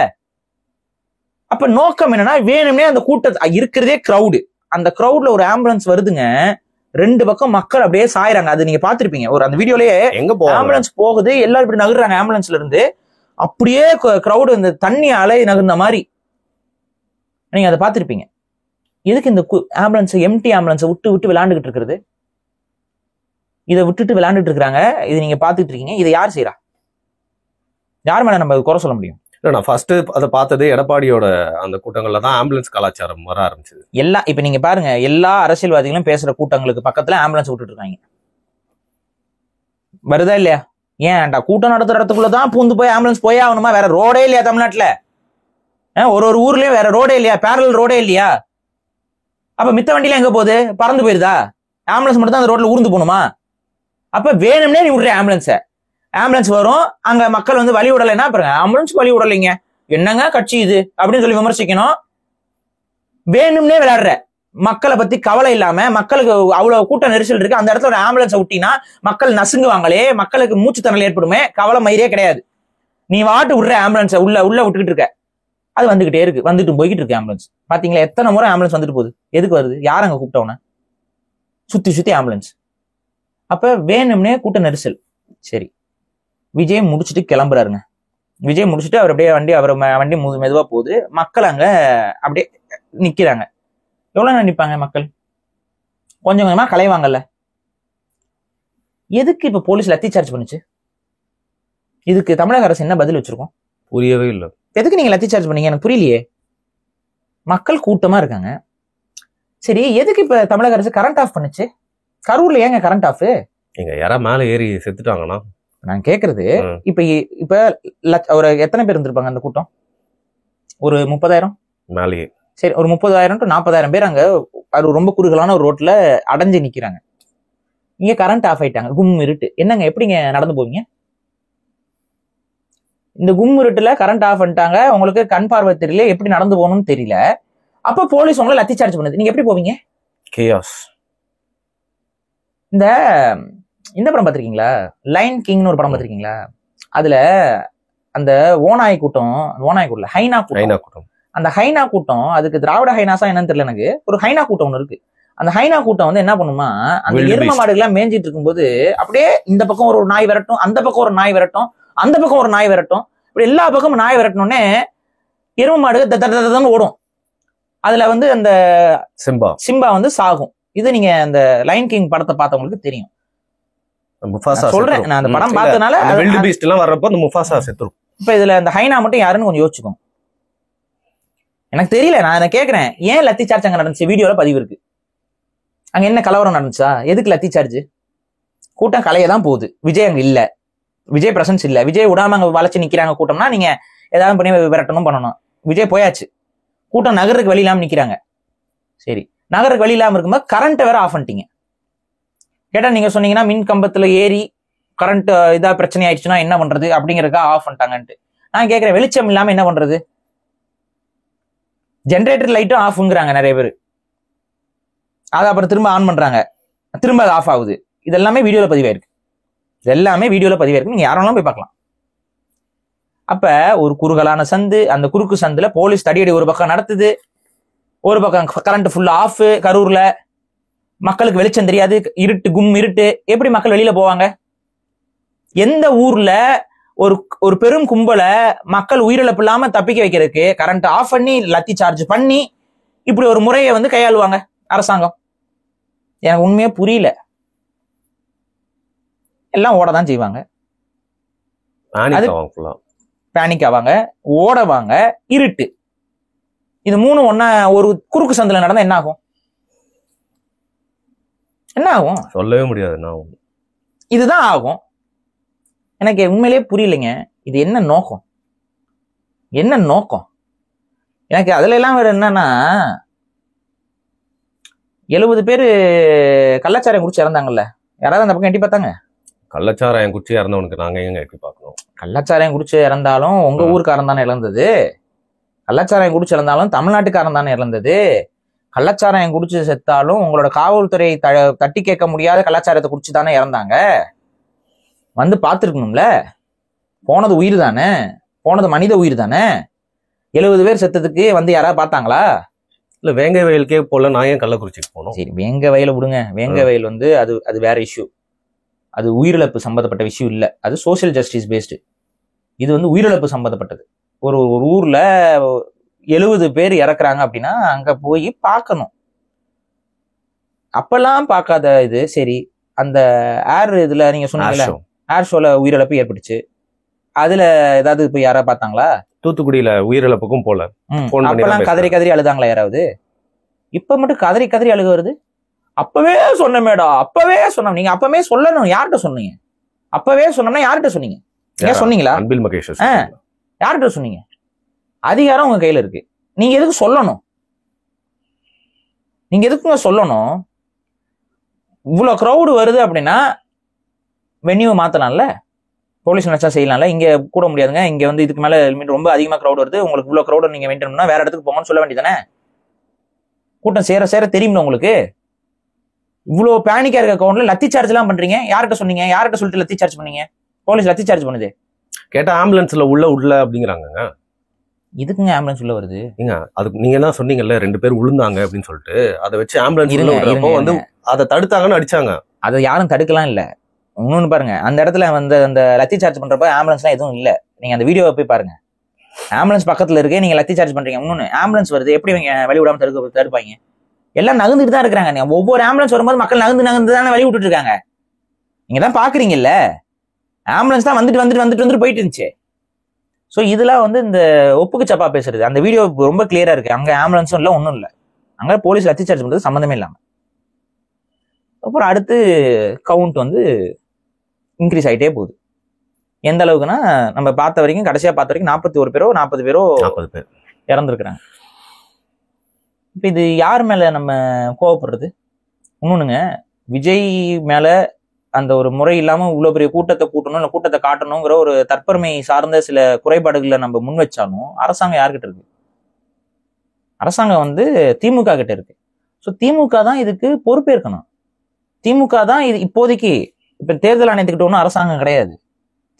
அப்ப நோக்கம் என்னன்னா, வேணும்னே அந்த கூட்ட இருக்கிறதே கிரௌடு, அந்த கிரௌட்ல ஒரு ஆம்புலன்ஸ் வருதுங்க, ரெண்டு பக்கம் மக்கள் அப்படியே சாயிறாங்க. அது நீங்க பாத்திருப்பீங்க ஒரு அந்த வீடியோலயே. எங்க ஆம்புலன்ஸ் போகுது, எல்லாரும் இப்படி நகர்றாங்க ஆம்புலன்ஸ்ல இருந்து, அப்படியே கிரௌடு இந்த தண்ணி அலை நகர்ந்த மாதிரி நீங்க அதை பாத்திருப்பீங்க. எதுக்கு இந்த ஆம்புலன்ஸ், எம்டி ஆம்புலன்ஸை விட்டு விளையாண்டுகிட்டு இருக்கிறது? இதை விட்டுட்டு விளையாண்டுட்டு இருக்காங்க, இது நீங்க பாத்துட்டு இருக்கீங்க. இதை யார் செய்யறா? யார் மேல நம்ம குறை சொல்ல முடியும்? நான் ஃபர்ஸ்ட் அதை பார்த்தது எடப்பாடியோட அந்த கூட்டங்கள்ல தான் ஆம்புலன்ஸ் கலாச்சாரம் வர ஆரம்பிச்சது. இப்ப நீங்க பாருங்க, எல்லா அரசியல்வாதிகளும் பேசுற கூட்டங்களுக்கு பக்கத்துல ஆம்புலன்ஸ் விட்டுட்டு இருக்காங்க. வருதா இல்லையா? ஏன்டா கூட்டம் நடத்துற இடத்துக்குள்ளதான் பூந்து போய் ஆம்புலன்ஸ் போயே ஆகணுமா? வேற ரோடே இல்லையா தமிழ்நாட்டுல? ஒரு ஊர்லயும் வேற ரோடே இல்லையா? பேரலல் ரோடே இல்லையா? அப்ப மித்த வண்டியில எங்க போகுது? பறந்து போயிருதா? ஆம்புலன்ஸ் மட்டும் தான் அந்த ரோட்ல ஊர்ந்து போகணுமா? அப்ப வேணும்னே நீ விடுற ஆம்புலன்ஸ் வரும், அங்க மக்கள் வந்து வழி விடலைன்னா பாருங்க, ஆம்புலன்ஸ் வழி விடலைங்க, என்னங்க கட்சி இது அப்படின்னு சொல்லி விமர்சிக்கணும். வேணும்னே விளையாடுற, மக்களை பத்தி கவலை இல்லாம, மக்களுக்கு அவ்வளவு கூட்ட நெரிசல் இருக்கு, அந்த இடத்துல ஒரு ஆம்புலன்ஸை விட்டினா மக்கள் நசுங்குவாங்களே, மக்களுக்கு மூச்சு திணறல் ஏற்படுமே, கவலை மயிரே கிடையாது. நீ வாட்டு விடுற ஆம்புலன்ஸை உள்ள விட்டுக்கிட்டு இருக்க, அது வந்துகிட்டே இருக்கு, வந்துட்டு போய்கிட்டு இருக்கு ஆம்புலன்ஸ். பாத்தீங்களா எத்தனை முறை ஆம்புலன்ஸ் வந்துட்டு போகுது? எதுக்கு வருது? யார் அங்க கூப்பிட்டவன? சுத்தி ஆம்புலன்ஸ். அப்ப வேணும்னே கூட்ட நெரிசல். சரி, விஜய் முடிச்சுட்டு கிளம்புறாருங்க. விஜய் முடிச்சுட்டு அவர் அப்படியே வண்டி மெதுவா போகுது, மக்கள் அங்க அப்படியே நிக்கிறாங்க. எவ்வளவு நேரம் நிப்பாங்க மக்கள்? கொஞ்சம் கொஞ்சமா கலைவாங்கல்ல. எதுக்கு இப்ப போலீஸ் லத்தி சார்ஜ் பண்ணுச்சு? இதுக்கு தமிழக அரசு என்ன பதில் வச்சிருக்கோம்? புரியவே இல்லை. எதுக்கு நீங்க லத்தி சார்ஜ் பண்ணீங்க? எனக்கு புரியலையே. மக்கள் கூட்டமா இருக்காங்க. சரி, எதுக்கு இப்ப தமிழக அரசு கரண்ட் ஆஃப் பண்ணுச்சு? கரூர்ல ஏங்க கரண்ட் ஆஃப்? எங்க யாரா மேல ஏறி செத்துட்டாங்கன்னா நான் கேக்குறது, இப்ப ஒரு எத்தனை பேர் இருந்திருப்பாங்க அந்த கூட்டம்? ஒரு 30,000 மேலேயே. சரி, ஒரு 30,000 to 40,000 பேர் அங்க அது ரொம்ப குறுகலான ஒரு ரோட்ல அடைஞ்சு நிக்கிறாங்க. இங்க கரண்ட் ஆஃப் ஆயிட்டாங்க, கும் இருட்டு. என்னங்க எப்படிங்க நடந்து போவீங்க? இந்த கும் இருட்டுல கரண்ட் ஆஃப் பண்ணிட்டாங்க, உங்களுக்கு கண் பார்வை தெரியல, எப்படி நடந்து போகணும்னு தெரியல. அப்ப போலீஸ் உங்களை லத்தி சார்ஜ் பண்ணுது, நீங்க எப்படி போவீங்க? கேயாஸ். இந்த படம் பாத்திருக்கீங்களா, லைன் கிங்னு ஒரு படம் பாத்திருக்கீங்களா? அதுல அந்த ஹைனா கூட்டம், அந்த ஹைனா கூட்டம், அதுக்கு திராவிட ஹைனாஸா என்னன்னு தெரியல எனக்கு, ஒரு ஹைனா கூட்டம் ஒண்ணு இருக்கு. அந்த ஹைனா கூட்டம் வந்து என்ன பண்ணுமா, அந்த எரும மாடுகள்லாம் மேய்ஞ்சிட்டு இருக்கும்போது அப்படியே இந்த பக்கம் ஒரு நாய் விரட்டும், அந்த பக்கம் ஒரு நாய் விரட்டும், அந்த பக்கம் ஒரு நாய் விரட்டும், இப்படி எல்லா பக்கமும் நாய் விரட்டணும்னே எரும மாடு ஓடும். அதுல வந்து அந்த சிம்பா வந்து சாகும். இது நீங்க அந்த லைன் கிங் படத்தை பார்த்தவங்களுக்கு தெரியும். முஃபாசா சொல்றேன், நான் அந்த படம் பார்த்தனால வில்ட் பீஸ்ட் எல்லாம் வர்றப்போ அந்த முஃபாசா செத்துரும். இப்ப இதுல அந்த ஹைனா மட்டும் யாருன்னு கொஞ்சம் யோசிச்சுக்கோங்க. எனக்கு தெரியல, நான் என்ன கேக்குறேன், ஏன் லத்தி சார்ஜ் அங்க நடந்துச்சு? வீடியோல பதிவு இருக்கு. அங்க என்ன கலவரம் நடந்துச்சா? எதுக்கு லத்தி சார்ஜ்? கூட்டம் கலையதான் போகுது, விஜய் அங்க இல்ல, விஜய் பிரசன்ஸ் இல்ல, விஜய் விடாம அங்க வளைச்சு நிக்கிறாங்க கூட்டம்னா நீங்க ஏதாவது பண்ணி விரட்டணும் பண்ணணும். விஜய் போயாச்சு, கூட்டம் நகருக்கு வழி இல்லாம நிக்கிறாங்க. சரி, நகருக்கு வழி இல்லாம இருக்கும்போது கரண்ட்டை வேற ஆஃப் பண்ணிட்டீங்க. கேட்டா நீங்க சொன்னீங்கன்னா மின் கம்பத்துல ஏறி கரண்ட் இதா பிரச்சனை ஆயிடுச்சுன்னா என்ன பண்றது அப்படிங்கறதுக்கா ஆஃப் பண்ணிட்டாங்கன்ட்டு. நான் கேட்கிறேன், வெளிச்சம் இல்லாம என்ன பண்றது? ஜென்ரேட்டர் லைட்டும் ஆஃப்ங்கிறாங்க நிறைய பேர். அதை அப்புறம் திரும்ப ஆன் பண்றாங்க, திரும்ப அது ஆஃப் ஆகுது. இதெல்லாமே வீடியோல பதிவாயிருக்கு, இதெல்லாமே வீடியோல பதிவாயிருக்கு, நீங்க யாரெல்லாம் போய் பார்க்கலாம். அப்ப ஒரு குறுகலான சந்து, அந்த குறுக்கு சந்துல போலீஸ் தடியடி ஒரு பக்கம் நடத்துது, ஒரு பக்கம் கரண்ட் ஃபுல்லா ஆஃப். கரூர்ல மக்களுக்கு வெளிச்சம் தெரியாது, இருட்டு, கும் இருட்டு. எப்படி மக்கள் வெளியில போவாங்க? எந்த ஊர்ல ஒரு பெரும் கும்பலை மக்கள் உயிரிழப்பு இல்லாம தப்பிக்க வைக்கிறதுக்கு கரண்ட் ஆஃப் பண்ணி லத்தி சார்ஜ் பண்ணி இப்படி ஒரு முறையை வந்து கையாளுவாங்க அரசாங்கம்? எனக்கு உண்மையா புரியல. எல்லாம் ஓடதான் செய்வாங்க, பேனிக் ஆவாங்க, ஓடவாங்க, இருட்டு. இது மூணு ஒன்னா ஒரு குறுக்கு சந்தில நடந்தா என்ன ஆகும்? என்ன ஆகும்? சொல்லவே முடியாது. என்ன ஆகும்? இதுதான் ஆகும். எனக்கு உண்மையிலேயே புரியலைங்க, இது என்ன நோக்கம்? என்ன நோக்கம்? எனக்கு அதுல எல்லாம் வேற என்னன்னா, 70 பேர் கள்ளச்சாராயம் குடிச்சு இறந்தாங்கல்ல, யாராவது அந்த பக்கம் எட்டி பார்த்தாங்க? கள்ளச்சாராயம் குடிச்சு இறந்தவனுக்கு நாங்க எங்க எட்டி பார்க்கணும்? கள்ளச்சாராயம் குடிச்சு இறந்தாலும் உங்க ஊருக்காரன் தானே இறந்தது. கள்ளச்சாராயம் குடிச்சு இறந்தாலும் தமிழ்நாட்டுக்காரன் தானே இறந்தது. கள்ளச்சாராயம் குடிச்சு செத்தாலும் உங்களோட காவல்துறை தட்டி கேட்க முடியாத கள்ளச்சாரத்தை குடிச்சு தானே இறந்தாங்க. வந்து பார்த்துருக்கணும்ல. போனது உயிர் தானே, போனது மனித உயிர் தானே. 70 பேர் செத்ததுக்கு வந்து யாராவது பார்த்தாங்களா? இல்ல வேங்க வயலுக்கே போல நான் ஏன் கள்ளக்குறிச்சிக்கு போனோம்? சரி, வேங்க வயலை விடுங்க. வேங்க வயல் வந்து அது வேற இஷ்யூ. அது உயிரிழப்பு சம்பந்தப்பட்ட விஷயம் இல்லை, அது சோசியல் ஜஸ்டிஸ் பேஸ்டு. இது வந்து உயிரிழப்பு சம்பந்தப்பட்டது. ஒரு ஊர்ல 70 பேர் இறக்குறாங்க அப்படின்னா அங்க போய் பார்க்கணும். அப்பெல்லாம் பார்க்காத இது. சரி, அந்த ஏர் இதுல நீங்க சொன்னீங்கல்ல, ஏர் ஷோல உயிரிழப்பு ஏற்பட்டுச்சு, அதுல ஏதாவது போய் யாராவது பார்த்தாங்களா? தூத்துக்குடியில உயிரிழப்புக்கும் போல அப்பெல்லாம் கதறி கதறி அழுதாங்களா யாராவது? இப்ப மட்டும் கதறி கதறி அழுக வருது. அப்பவே சொன்ன மேடம், அப்பவே சொன்ன. நீங்க அப்பவே சொல்லணும். யார்கிட்ட சொன்னீங்க? அப்பவே சொன்னோம்னா யார்கிட்ட சொன்னீங்க? ஏன் சொன்னீங்களா? அன்பில் மகேஷ். யார்கிட்ட சொன்னீங்க? அதிகாரம் உங்க கையில இருக்கு. நீங்க எதுக்கு சொல்லணும்? நீங்க எதுக்குங்க சொல்லணும்? இவ்வளவு கிரௌடு வருது அப்படின்னா வென்யூ மாத்தலாம்ல, போலீஸ் நினைச்சா செய்யலாம்ல. இங்க கூட முடியாதுங்க, இங்க வந்து இதுக்கு மேல ரொம்ப அதிகமா கிரௌட் வருது, உங்களுக்கு இவ்வளவு கிரௌட் நீங்க மெயின்டைன் பண்ணா வேற இடத்துக்கு போங்கன்னு சொல்ல வேண்டியதானே? கூட்டம் சேர சேர தெரியும்ல உங்களுக்கு. இவ்வளவு பேனிக்கா இருக்க அக்கௌண்ட்ல லத்தி சார்ஜ் எல்லாம் பண்றீங்க. யார்கிட்ட சொன்னீங்க? யார்கிட்ட சொல்லிட்டு லத்தி சார்ஜ் பண்ணீங்க? போலீஸ் லத்தி சார்ஜ் பண்ணுது. கேட்டா ஆம்புலன்ஸ்ல உள்ள அப்படிங்கிறாங்க. இதுக்குங்க ஆம்புலன்ஸ் உள்ள வருது? அதுக்கு நீங்க தான் சொன்னீங்கல்ல 2 பேர் விழுந்தாங்க அப்படின்னு சொல்லிட்டு, அதை வச்சு ஆம்புலன்ஸ் வந்து அதை தடுத்தாங்கன்னு அடிச்சாங்க. அதை யாரும் தடுக்கலாம் இல்ல. இன்னொன்னு பாருங்க, அந்த இடத்துல வந்து அந்த லத்தி சார்ஜ் பண்றப்ப ஆம்புலன்ஸ்லாம் எதுவும் இல்ல. நீங்க அந்த வீடியோவை போய் பாருங்க. ஆம்புலன்ஸ் பக்கத்துல இருக்கு, நீங்க லத்தி சார்ஜ் பண்றீங்க. இன்னொன்னு, ஆம்புலன்ஸ் வருது, எப்படி இவங்க வழி விடாம தடுப்பாங்க? எல்லாம் நகர்ந்துட்டு தான் இருக்கிறாங்க. ஒவ்வொரு ஆம்புலன்ஸ் வரும்போது மக்கள் நகர்ந்து தானே வழி விட்டுட்டு இருக்காங்க. நீங்க தான் பாக்குறீங்கல்ல, ஆம்புலன்ஸ் தான் வந்துட்டு போயிட்டு இருந்துச்சு. ஸோ இதெல்லாம் வந்து இந்த ஒப்புக்கு சப்பா பேசுறது. அந்த வீடியோ ரொம்ப கிளியரா இருக்கு. அங்க ஆம்புலன்ஸும் இல்லை, ஒன்றும் இல்லை. அங்க போலீஸ் லத்தி சார்ஜ் பண்றது சம்மந்தமே இல்லாம. அப்புறம் அடுத்து கவுண்ட் வந்து இன்க்ரீஸ் ஆகிட்டே போகுது. எந்த அளவுக்குன்னா, நம்ம பார்த்த வரைக்கும், கடைசியா பார்த்த வரைக்கும் 41 பேரோ 40 பேரோ இறந்துருக்குறாங்க. இப்ப இது யார் மேல நம்ம கோவப்படுறது? இன்னொன்னுங்க, விஜய் மேல அந்த ஒரு முறை இல்லாம இவ்வளவு பெரிய கூட்டத்தை கூட்டணும், இல்லை கூட்டத்தை காட்டணுங்கிற ஒரு தற்பெருமை சார்ந்த சில குறைபாடுகளை நம்ம முன் வச்சாலும் அரசாங்கம் யார்கிட்ட இருக்கு? அரசாங்கம் வந்து திமுக கிட்ட இருக்கு. ஸோ திமுக தான் இதுக்கு பொறுப்பேற்கணும். திமுக தான் இது இப்போதைக்கு. இப்ப தேர்தல் ஆணையத்துக்கிட்ட ஒன்றும் அரசாங்கம் கிடையாது,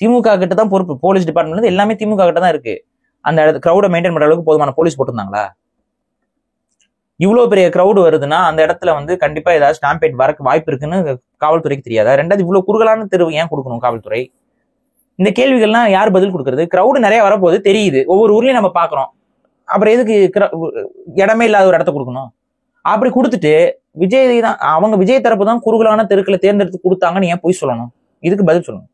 திமுக கிட்ட தான் பொறுப்பு. போலீஸ் டிபார்ட்மெண்ட் எல்லாமே திமுக கிட்ட தான் இருக்கு. அந்த இடத்துல கிரௌடை மெயின்டைன் பண்ற அளவுக்கு போதுமான போலீஸ் போட்டிருந்தாங்களா? இவ்வளவு பெரிய கிரௌடு வருதுன்னா அந்த இடத்துல வந்து கண்டிப்பா ஏதாவது ஸ்டாம்பேட் வர வாய்ப்பு இருக்குன்னு காவல்துறைக்கு தெரியாதா? ரெண்டாவது, இவ்வளவு குறுகலான தெருவு ஏன் கொடுக்கணும் காவல்துறை? இந்த கேள்விகள்லாம் யார் பதில் கொடுக்கறது? கிரௌடு நிறைய வரப்போது தெரியுது, ஒவ்வொரு ஊர்லயும் நம்ம பாக்குறோம். அப்புறம் எதுக்கு இடமே இல்லாத ஒரு இடத்த கொடுக்கணும்? அப்படி கொடுத்துட்டு விஜய் தான், அவங்க விஜய் தரப்பு தான் குறுகலான தெருக்களை தேர்ந்தெடுத்து கொடுத்தாங்கன்னு ஏன் போய் சொல்லணும்? இதுக்கு பதில் சொல்லுங்க.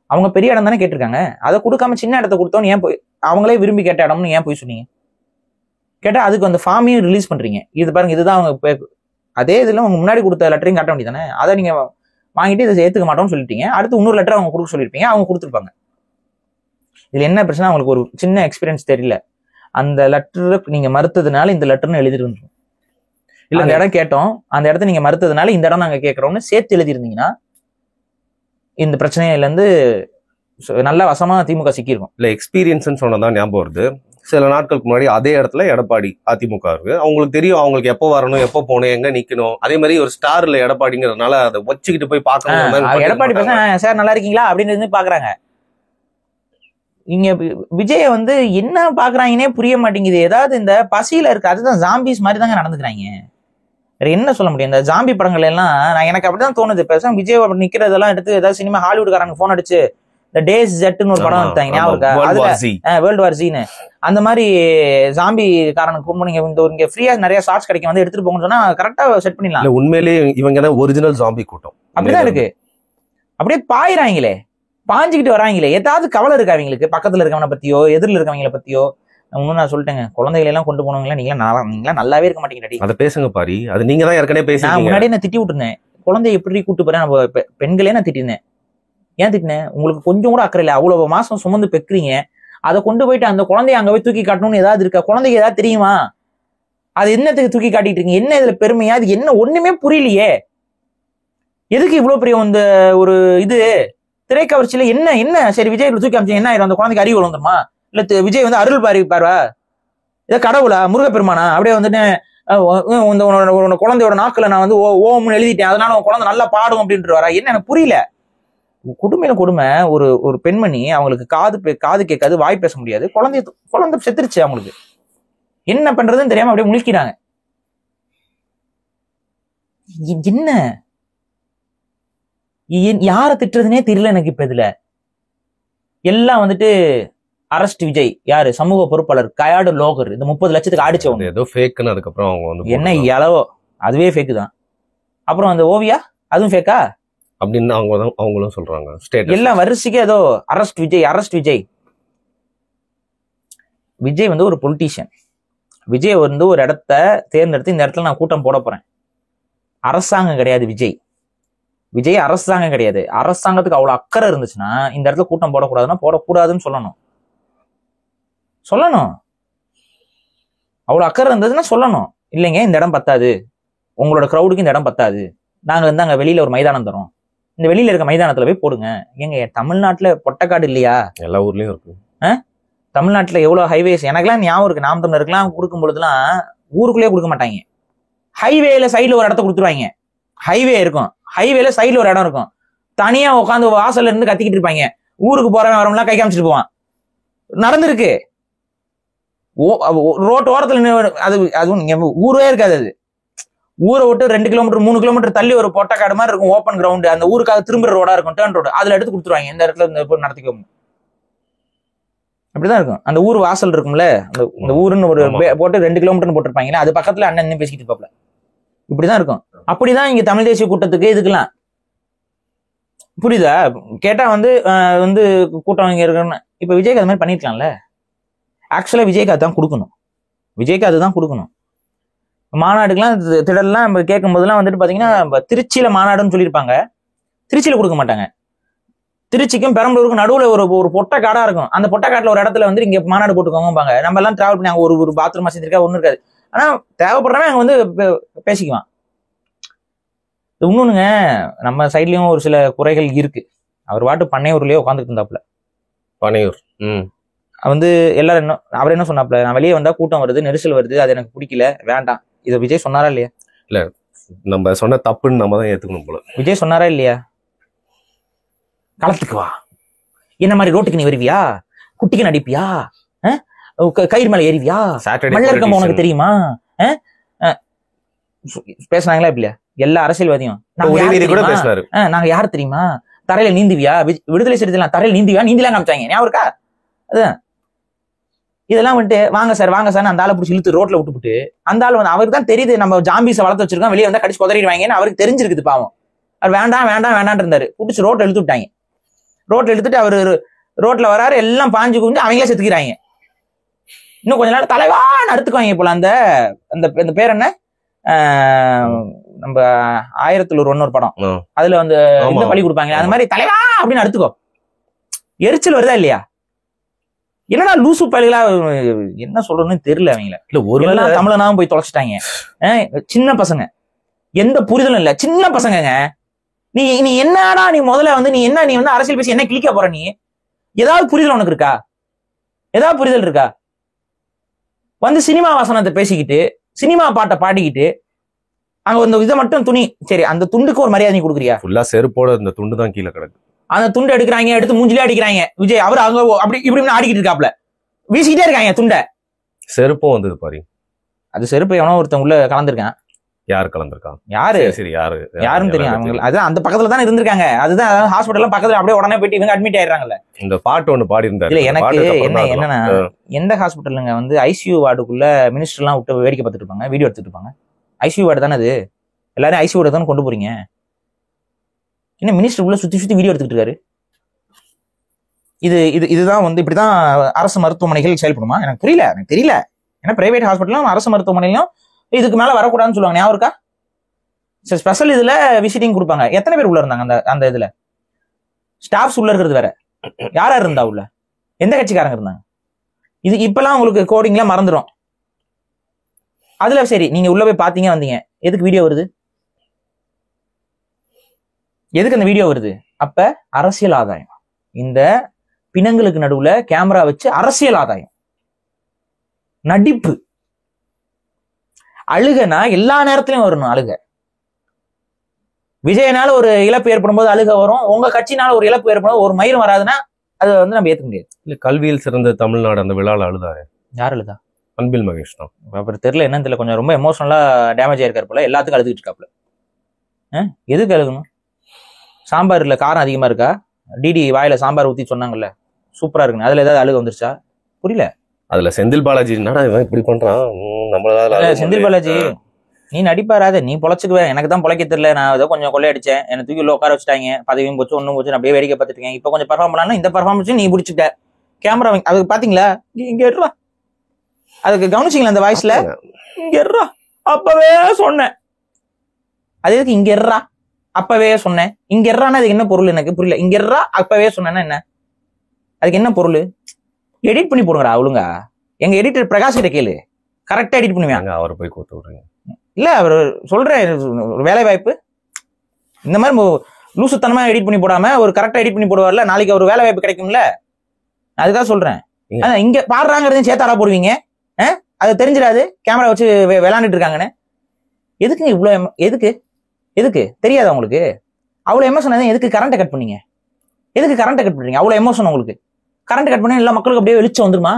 அவங்க பெரிய இடம் தானே கேட்டிருக்காங்க, அதை கொடுக்காம சின்ன இடத்த கொடுத்தோன்னு ஏன் போய், அவங்களே விரும்பி கேட்ட இடம்னு ஏன் போய் சொன்னீங்க? கேட்டா அதுக்கு அந்த ஃபார்மையும் ரிலீஸ் பண்றீங்க. இது பாருங்க, இதுதான் அவங்க அதே இதுல அவங்க முன்னாடி கொடுத்த லெட்டரையும் காட்ட வேண்டியதானே. அதை நீங்க வாங்கிட்டு இதை ஏத்துக்க மாட்டோம்னு சொல்லிட்டீங்க. அடுத்து இன்னொரு லெட்டர் அவங்க கொடுக்க சொல்லியிருப்பீங்க, அவங்க கொடுத்துருப்பாங்க. இதுல என்ன பிரச்சனை, அவங்களுக்கு ஒரு சின்ன எக்ஸ்பீரியன்ஸ் தெரியல. அந்த லெட்டர் நீங்க மறுத்ததுனால இந்த லெட்டர்னு எழுதிருந்துரும். இல்ல அந்த இடம் கேட்டோம், அந்த இடத்த நீங்க மறுத்ததுனால இந்த இடம் நாங்க கேட்கறோம்னு சேர்த்து எழுதிருந்தீங்கன்னா இந்த பிரச்சனையில இருந்து நல்ல வசமா திமுக சிக்கிருக்கும். இல்ல எக்ஸ்பீரியன்ஸ்ன்னு சொன்னதான் ஞாபகம் வருது. சில நாட்களுக்கு முன்னாடி அதே இடத்துல எடப்பாடி அதிமுக இருக்கு. அவங்களுக்கு தெரியும் அவங்களுக்கு எப்போ வரணும், எப்போ போகணும், எங்க நிக்கணும். அதே மாதிரி ஒரு ஸ்டார்ல எடப்பாடிங்கிறதுனால அதை வச்சுக்கிட்டு போய் பார்க்கணும். எடப்பாடி பேச சார் நல்லா இருக்கீங்களா அப்படின்னு பாக்குறாங்க. இங்க விஜய வந்து என்ன பாக்குறாங்கன்னே புரிய மாட்டேங்குது. ஏதாவது இந்த பசியில இருக்கு, அதுதான் ஜாம்பிஸ் மாதிரி தாங்க நடந்துக்கிறாங்க. வேற என்ன சொல்ல முடியும்? இந்த ஜாம்பி படங்கள் எல்லாம் எனக்கு அப்படிதான் தோணுது. பேச விஜய் அப்படி நிக்கிறதெல்லாம் எடுத்து ஏதாவது சினிமா ஹாலிவுட்காரங்க போன் அடிச்சு இந்த டேஸ் ஜெட்னு ஒரு படம் எடுத்தாங்க, ஞாபகம் இருக்கா? வேர்ல்டு வார் ஜீன்னு அந்த மாதிரி ஜாம்பி காரனுக்கு நீங்க இங்க ஃப்ரீயா நிறைய ஷார்ட்ஸ் கிடைக்கும், வந்து எடுத்துட்டு போங்கன்னு சொன்னா கரெக்டா செட் பண்ணிடலாம். உண்மையிலேயே இவங்க தான் ஒரிஜினல் ஜாம்பி கூட்டம். அப்படிதான் இருக்கு. அப்படியே பாயிறாங்களே, பாஞ்சுக்கிட்டு வராங்களே. ஏதாவது கவலை இருக்கா அவங்களுக்கு? பக்கத்துல இருக்கவனை பத்தியோ எதிரில் இருக்கவங்களை பத்தியோ? நான் சொல்லிட்டேங்க, குழந்தைகளை எல்லாம் கொண்டு போனவங்களா நீங்களா நல்லாவே இருக்க மாட்டேங்கிறீங்க. அதை பேசுங்க பாரி, அது நீங்க தான் ஏற்கனவே பேசி. நான் முன்னாடியே நான் திட்டி விட்டுருந்தேன், குழந்தைய எப்படி கூட்டு போறேன், பெண்களே நான் திட்டினேன். ஏன் திட்டினேன்? உங்களுக்கு கொஞ்சம் கூட அக்கறை இல்லை. அவ்வளவு மாசம் சுமந்து பெக்குறீங்க, அதை கொண்டு போயிட்டு அந்த குழந்தைய அங்க போய் தூக்கி காட்டணும்னு ஏதாவது இருக்கா? குழந்தைக்கு ஏதாவது தெரியுமா? அது என்னத்துக்கு தூக்கி காட்டிட்டு இருக்கீங்க? என்ன இதுல பெருமையா? அது என்ன ஒண்ணுமே புரியலையே. எதுக்கு இவ்வளவு பெரிய இந்த ஒரு இது திரைக்கவர்ச்சியில என்ன என்ன? சரி விஜய் தூக்கி அமைச்சு என்ன ஆயிரும்? அந்த குழந்தைக்கு அறிவு வந்துருமா? இல்ல விஜய் வந்து அருள் பாருவா, இதை கடவுளா, முருகப்பெருமானா? அப்படியே வந்துட்டு குழந்தையோட நாக்குல நான் வந்து ஓம்னு எழுதிட்டேன், அதனால உன் குழந்தை நல்லா பாடும் அப்படின்ட்டு வரா? என்ன எனக்கு புரியல. கொடுமையில கொடுமை. ஒரு பெண்மணி, அவங்களுக்கு காது கேட்காது, வாய் பேச முடியாது, குழந்தை செத்துருச்சு. அவங்களுக்கு என்ன பண்றதுன்னு தெரியாம அப்படியே முழிக்கிறாங்க. என்ன யார திட்டுறதுனே தெரியல எனக்கு. இப்ப இதுல எல்லாம் வந்துட்டு அரஸ்ட் விஜய், யாரு சமூக பொறுப்பாளர் கயாடு லோகர், இந்த 30 லட்சத்துக்கு ஆடிச்சவங்க ஏதோ ஃபேக்குன்னு. அதுக்கப்புறம் அவங்க வந்து என்ன இளவோ அதுவே ஃபேக்கு தான். அப்புறம் அந்த ஓவியா அதுவும் ஃபேக்கா அப்படின்னு அவங்களும் சொல்றாங்க. எல்லாம் வரிசைக்கு ஏதோ அரஸ்ட் விஜய். விஜய் வந்து ஒரு பொலிட்டீஷியன். விஜய் வந்து ஒரு இடத்த தேர்ந்தெடுத்து இந்த இடத்துல நான் கூட்டம் போட போறேன். அரசாங்கம் கிடையாது விஜய் அரசாங்கம் கிடையாது. அரசாங்கத்துக்கு அவ்வளவு அக்கறை இருந்துச்சுன்னா இந்த இடத்துல கூட்டம் போடக்கூடாதுன்னா போடக்கூடாதுன்னு சொல்லணும். அவ்வளவு அக்கறை இருந்ததுன்னா சொல்லணும், இல்லைங்க இந்த இடம் பத்தாது, உங்களோட கிரௌடுக்கு இந்த இடம் பத்தாது, நாங்க வந்து அங்க வெளியில ஒரு மைதானம் தரோம், இந்த வெளியில இருக்க மைதானத்துல போய் போடுங்க. எங்க தமிழ்நாட்டுல பொட்டக்காடு இல்லையா? எல்லா ஊர்லயும் இருக்கு. தமிழ்நாட்டுல எவ்வளவு ஹைவேஸ் எனக்கெல்லாம் ஞாபகம் இருக்கு. நாம் தமிழருக்குலாம் கொடுக்கும் பொழுதுலாம் ஊருக்குள்ளேயே கொடுக்க மாட்டாங்க. ஹைவேல சைடுல ஒரு இடத்த கொடுத்துருவாங்க. ஹைவே இருக்கும், ஹைவேல சைடுல ஒரு இடம் இருக்கும், தனியா உட்காந்து வாசல்ல இருந்து கத்திக்கிட்டு இருப்பாங்க. ஊருக்கு போறவன் வரவங்களாம் கை காமிச்சிட்டு போவான். நடந்திருக்கு. ரோட்டு ஓரத்துல அதுவும் ஊரே இருக்காது. அது ஊரை விட்டு 2 கிலோமீட்டர் 3 கிலோமீட்டர் தள்ளி ஒரு பொட்டக்காடு மாதிரி இருக்கும், ஓப்பன் கிரவுண்ட். அந்த ஊருக்காக திரும்புற ரோடா இருக்கும், டேர்ன் ரோடு. அதுல எடுத்து கொடுத்துருவாங்க, இந்த இடத்துல நடத்திக்கோங்க. அப்படிதான் இருக்கும். அந்த ஊர் வாசல் இருக்கும்ல, அந்த ஊருன்னு ஒரு போட்டு 2 கிலோமீட்டர் போட்டிருப்பாங்களே, அது பக்கத்துல அண்ணன் பேசிக்கிட்டு இருப்பாப்ல. இப்படிதான் இருக்கும். அப்படிதான் இங்க தமிழ் தேசிய கூட்டத்துக்கு இதுக்கெல்லாம் புரியுதா? கேட்டா வந்து கூட்டம் இங்க இருக்குன்னு. இப்ப விஜய்க்கு அது மாதிரி பண்ணிருக்கலாம்ல. ஆக்சுவலா விஜய்க்கு அதுதான் கொடுக்கணும். மாநாடுக்கெல்லாம் திடல்லாம் நம்ம கேட்கும் போதெல்லாம் வந்துட்டு பாத்தீங்கன்னா திருச்சியில மாநாடுன்னு சொல்லியிருப்பாங்க, திருச்சியில கொடுக்க மாட்டாங்க. திருச்சிக்கும் பெரம்பலூருக்கும் நடுவுல ஒரு பொட்டை காடா இருக்கும். அந்த பொட்டை காட்டுல ஒரு இடத்துல வந்து இங்க மாநாடு போட்டுக்கோங்கப்பாங்க. நம்ம எல்லாம் டிராவல் பண்ணி அங்க ஒரு பாத்ரூம் வசதி இருக்கா, ஒண்ணு இருக்காது. ஆனா தேவைப்படுறவன் அங்க வந்து பேசிக்குவான். இன்னொன்னுங்க, நம்ம சைட்லயும் ஒரு சில குறைகள் இருக்கு. அவர் பாட்டு பண்ணையூர்லயே உட்காந்துட்டு இருந்தாப்புல. பண்ணையூர் வந்து எல்லாரும் அவர் என்ன சொன்னாப்புல, நான் வெளியே வந்தா கூட்டம் வருது, நெரிசல் வருது, அது எனக்கு பிடிக்கல, வேண்டாம். இதை விஜய் சொன்னாரா இல்லையா? இல்ல, நம்ம சொன்ன தப்புன்னு நம்ம தான் ஏத்துக்கணும் போல. விஜய் சொன்னாரா இல்லையா? களத்துக்கு வா, என்ன மாதிரி ரோட்டுக்கு நீ வருவியா, குட்டிக்கு நடிப்பியா, கயிறு மேல ஏறிவியா, மல்லர்க்கம் உனக்கு தெரியுமா, பேசுனாங்களா இல்லையா? எல்லா அரசியல்வாதியும் நாங்க யாரு தெரியுமா, தரையில நீந்துவியா, விடுதலை சிறுத்தைலாம் தரையில நீந்திலாம் காமிச்சாங்க, ஞாபகம் இருக்கா? அதுதான் இதெல்லாம் வந்துட்டு வாங்க சார் அந்த ஆளை பிடிச்சி இழுத்து ரோட்ல விட்டுப்புட்டு, அந்த ஆள் வந்து அவருக்கு தான் தெரியுது நம்ம ஜாம்பிஸை வளர்த்து வச்சிருக்கோம், வெளியே வந்தா கடிச்சு கொதறிடுவாங்கன்னு அவருக்கு தெரிஞ்சிருக்குது. பாவம் அவர் வேண்டாம் வேண்டாம் வேண்டான் இருந்தாரு. பிடிச்சி ரோட்ல இழுத்து விட்டாங்க. ரோட்ல இழுத்துட்டு அவரு ரோட்ல வராரு, எல்லாம் பாஞ்சு குஞ்சு அவங்களே செத்துக்கிறாங்க. இன்னும் கொஞ்ச நேரம் தலைவா நடத்துக்குவாங்க போல. அந்த பேர் என்ன, நம்ம 1001 ஒரு படம், அதுல வந்து இந்த பழி கொடுப்பாங்க, அந்த மாதிரி தலைவா அப்படின்னு அடுத்துக்கோ. எரிச்சல் வருதா இல்லையா? என்னடா லூசு பள்ளிகளா, என்ன சொல்றதுன்னு தெரியல அவங்கள. இல்ல ஒரு தமிழனாவும் போய் தொலைச்சிட்டாங்க. சின்ன பசங்க, எந்த புரிதலும் இல்ல, சின்ன பசங்க. நீ என்னடா, நீ முதல்ல வந்து நீ வந்து அரசியல் பேசி என்ன கிளிக்க போற? நீ ஏதாவது புரிதல் உனக்கு இருக்கா? ஏதாவது புரிதல் இருக்கா? வந்து சினிமா வசனத்தை பேசிக்கிட்டு சினிமா பாட்டை பாடிக்கிட்டு அங்க இந்த இதை மட்டும் துணி, சரி அந்த துண்டுக்கு ஒரு மரியாதை கொடுக்குறியா? ஃபுல்லா செருப்போட இந்த துண்டு தான் கீழே கிடக்கு. அந்த துண்டு எடுக்கிறாங்க, எடுத்து மூஞ்சிலே அடிக்கிறாங்க. விஜய் அவர் அங்க அப்படி இப்படி ஆடிக்கிட்டு இருக்காப்ல, வீசிக்கிட்டே இருக்காங்க துண்டை. செருப்பும் வந்தது பாரு. அது செருப்பு எவனோ ஒருத்தன் உள்ள கலந்துருக்கான். யாரு கலந்துருக்கான்? யாரு? சரி யாருன்னு தெரியும். அதான் அந்த பக்கத்துல தான் இருந்திருக்காங்க. அதுதான் ஹாஸ்பிட்டல் பக்கத்துல அப்படியே உடனே போயிட்டு இவங்க அட்மிட் ஆயிடுறாங்கல்ல. இந்த பாட்டு ஒண்ணு பாடி இருந்தாரு. இல்ல எனக்கு என்னன்னா, எந்த ஹாஸ்பிட்டலுங்க வந்து ஐசியூ வார்டுக்குள்ள மினிஸ்டர் எல்லாம் விட்டு வேடிக்கை பார்த்துட்டு இருப்பாங்க, வீடியோ எடுத்துட்டு இருப்பாங்க. ஐசியூ வார்டு தானே அது, எல்லாரும் ஐசியூ வார்டு தானே கொண்டு போறீங்க. என்ன மினிஸ்டர் உள்ள சுத்தி சுத்தி வீடியோ எடுத்துட்டு இருக்காரு? இதுதான் வந்து இப்படிதான் அரசு மருத்துவமனைகள் செயல்படுமா? எனக்கு புரியல, எனக்கு தெரியல. ஏன்னா பிரைவேட் ஹாஸ்பிட்டலும் அரசு மருத்துவமனையிலும் இதுக்கு மேல வரக்கூடாதுன்னு சொல்லுவாங்க. ஞாபகம் இருக்கா? ஸ்பெஷல் இதுல விசிட்டிங் கொடுப்பாங்க. எத்தனை பேர் உள்ள இருந்தாங்க அந்த இதுல? ஸ்டாஃப்ஸ் உள்ள இருக்கிறது வேற, யாரா இருந்தா உள்ள, எந்த கட்சிக்காரங்க இருந்தாங்க? இது இப்பெல்லாம் உங்களுக்கு கோடிங்ல மறந்துடும். அதுல சரி நீங்க உள்ள போய் பாத்தீங்க வந்தீங்க, எதுக்கு வீடியோ வருது? எதுக்கு அந்த வீடியோ வருது? அப்ப அரசியல் ஆதாயம். இந்த பிணங்களுக்கு நடுவுல கேமரா வச்சு அரசியல் ஆதாயம், நடிப்பு. அழுகனா எல்லா நேரத்திலும் வரணும். அழுக விஜயனால ஒரு இழப்பு ஏற்படும் போது அழுக வரும். உங்க கட்சினால ஒரு இழப்பு ஏற்படும் ஒரு மயிரும் வராதுன்னா அது வந்து நம்ம ஏத்துக்க முடியாது. இல்ல கல்வியில் சிறந்த தமிழ்நாடு அந்த விழால அழுதாரு. யார் அழுதா? அன்பில் மகேஷ் தான். அப்புறம் தெரியல என்னன்னு தெரியல, கொஞ்சம் ரொம்ப எமோஷனலா டேமேஜ் ஆயிருக்காரு போல, எல்லாத்துக்கும் அழுதுகிட்டு இருக்காப்புல. எதுக்கு அழுகணும்? சாம்பார்ல காரம் அதிகமா இருக்கா? டிடி வாயில சாம்பார் ஊத்தி சொன்னாங்கல்ல, சூப்பரா இருக்குன்னு, அதுல ஏதாவது அழுக வந்துருச்சா? புரியல. அதுல செந்தில் பாலாஜி என்னடா இவன் இப்படி பண்றான், நம்மளால செந்தில் பாலாஜி நீ நடிப்பாராத, நீ பொழைச்சுக்குவேன், எனக்கு தான் பொழைக்க தெரியல, நான் ஏதோ கொஞ்சம் கொள்ளையடிச்சேன், எனக்கு தூக்கி உள்ள உட்கார வச்சுட்டாங்க, பதவியும் போச்சு ஒன்னும் போச்சு, அப்படியே வேடிக்கை பார்த்துட்டு இருக்கேன். இப்ப கொஞ்சம் பர்ஃபார்ம் பண்ணலாம், இந்த பர்ஃபார்மன்ஸ் நீ பிடிச்சிட்ட கேமரா அதுக்கு பாத்தீங்களா? இங்க இருறா, அதுக்கு கவனிச்சிங்களா அந்த வாய்ஸ்ல? இங்க இருறா, அப்பவே சொன்னேன். அது எதுக்கு இங்க இருறா அப்பவே சொன்னேன்? இங்க இருறான்னா அதுக்கு என்ன பொருள் எனக்கு புரியல. இங்க இருறா அப்பவே சொன்னேன்னா என்ன, அதுக்கு என்ன பொருள்? எடிட் பண்ணி போடுங்கடா ஒழுங்கா. எங்க எடிட்டர் பிரகாஷ் கிட்ட கேளு, கரெக்டா எடிட் பண்ணுவாங்க. அவரை போய் கூத்து விடுறீங்க இல்ல? அவர் சொல்றேன் வேலை வாய்ப்பு இந்த மாதிரி லூசுத்தனமா எடிட் பண்ணி போடாம ஒரு கரெக்டா எடிட் பண்ணி போடுவார்ல, நாளைக்கு ஒரு வேலை வாய்ப்பு கிடைக்கும்ல, அதுக்காக சொல்றேன். இங்க பாடுறாங்கிறதையும் சேர்த்தாரா போடுவீங்க? அது தெரிஞ்சிடாது கேமரா வச்சு விளையாண்டுட்டு இருக்காங்கன்னு. எதுக்கு இவ்வளவு? எதுக்கு தெரியாது உங்களுக்கு? அவ்வளவு எமோஷன் எதுக்கு கரண்ட்டை கட் பண்ணீங்க? எதுக்கு கரண்ட்டை கட் பண்றீங்க? அவ்வளவு எமோஷன் உங்களுக்கு. கரண்ட் கட் பண்ணா எல்லா மக்களுக்கு அப்படியே வெளிச்சம் வந்துருமா?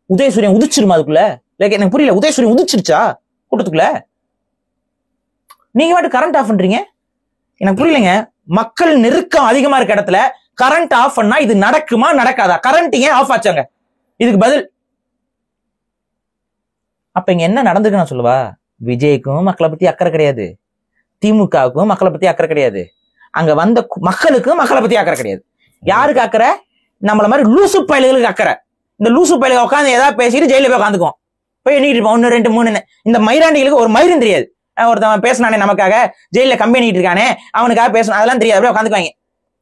உதயசூரியன் உதிச்சிருமா அதுக்குள்ள? எனக்கு புரியல, உதயசூரியன் உதிச்சிருச்சா கூட்டத்துக்குள்ள? நீங்க மட்டும் கரண்ட் ஆஃப் பண்றீங்க, எனக்கு புரியலங்க. மக்கள் நெருக்கம் அதிகமா இருக்க இடத்துல கரண்ட் ஆஃப் பண்ணா இது நடக்குமா நடக்காதா? கரண்ட் ஏன் ஆஃப் ஆச்சாங்க? இதுக்கு பதில். அப்ப இங்க என்ன நடந்துருக்கு நான் சொல்லவா? விஜய்க்கும் மக்களை பத்தி அக்கறை கிடையாது, திமுகவுக்கும் மக்களை பத்தி அக்கறை கிடையாது, அங்க வந்த மக்களுக்கும் மக்களை பத்தி அக்கறை கிடையாது. யாருக்கு அக்கறை? நம்மள மாதிரி லூசு பயல்களுக்கு அக்கறை. இந்த லூசு பயலுக்கு உட்காந்து ஏதாவது பேசிட்டு ஜெயில போய் உட்காந்துக்கும், போய் எண்ணிட்டு இருப்போம் 1 2 3. இந்த மயிராண்டிகளுக்கு ஒரு மயிரும் தெரியாது. ஒருத்தவன் பேசினானே நமக்காக ஜெயில கம்பெனிட்டு இருக்கானே அவனுக்காக பேசணும், அதெல்லாம் தெரியாது. அப்படியே உட்காந்துக்குவாங்க.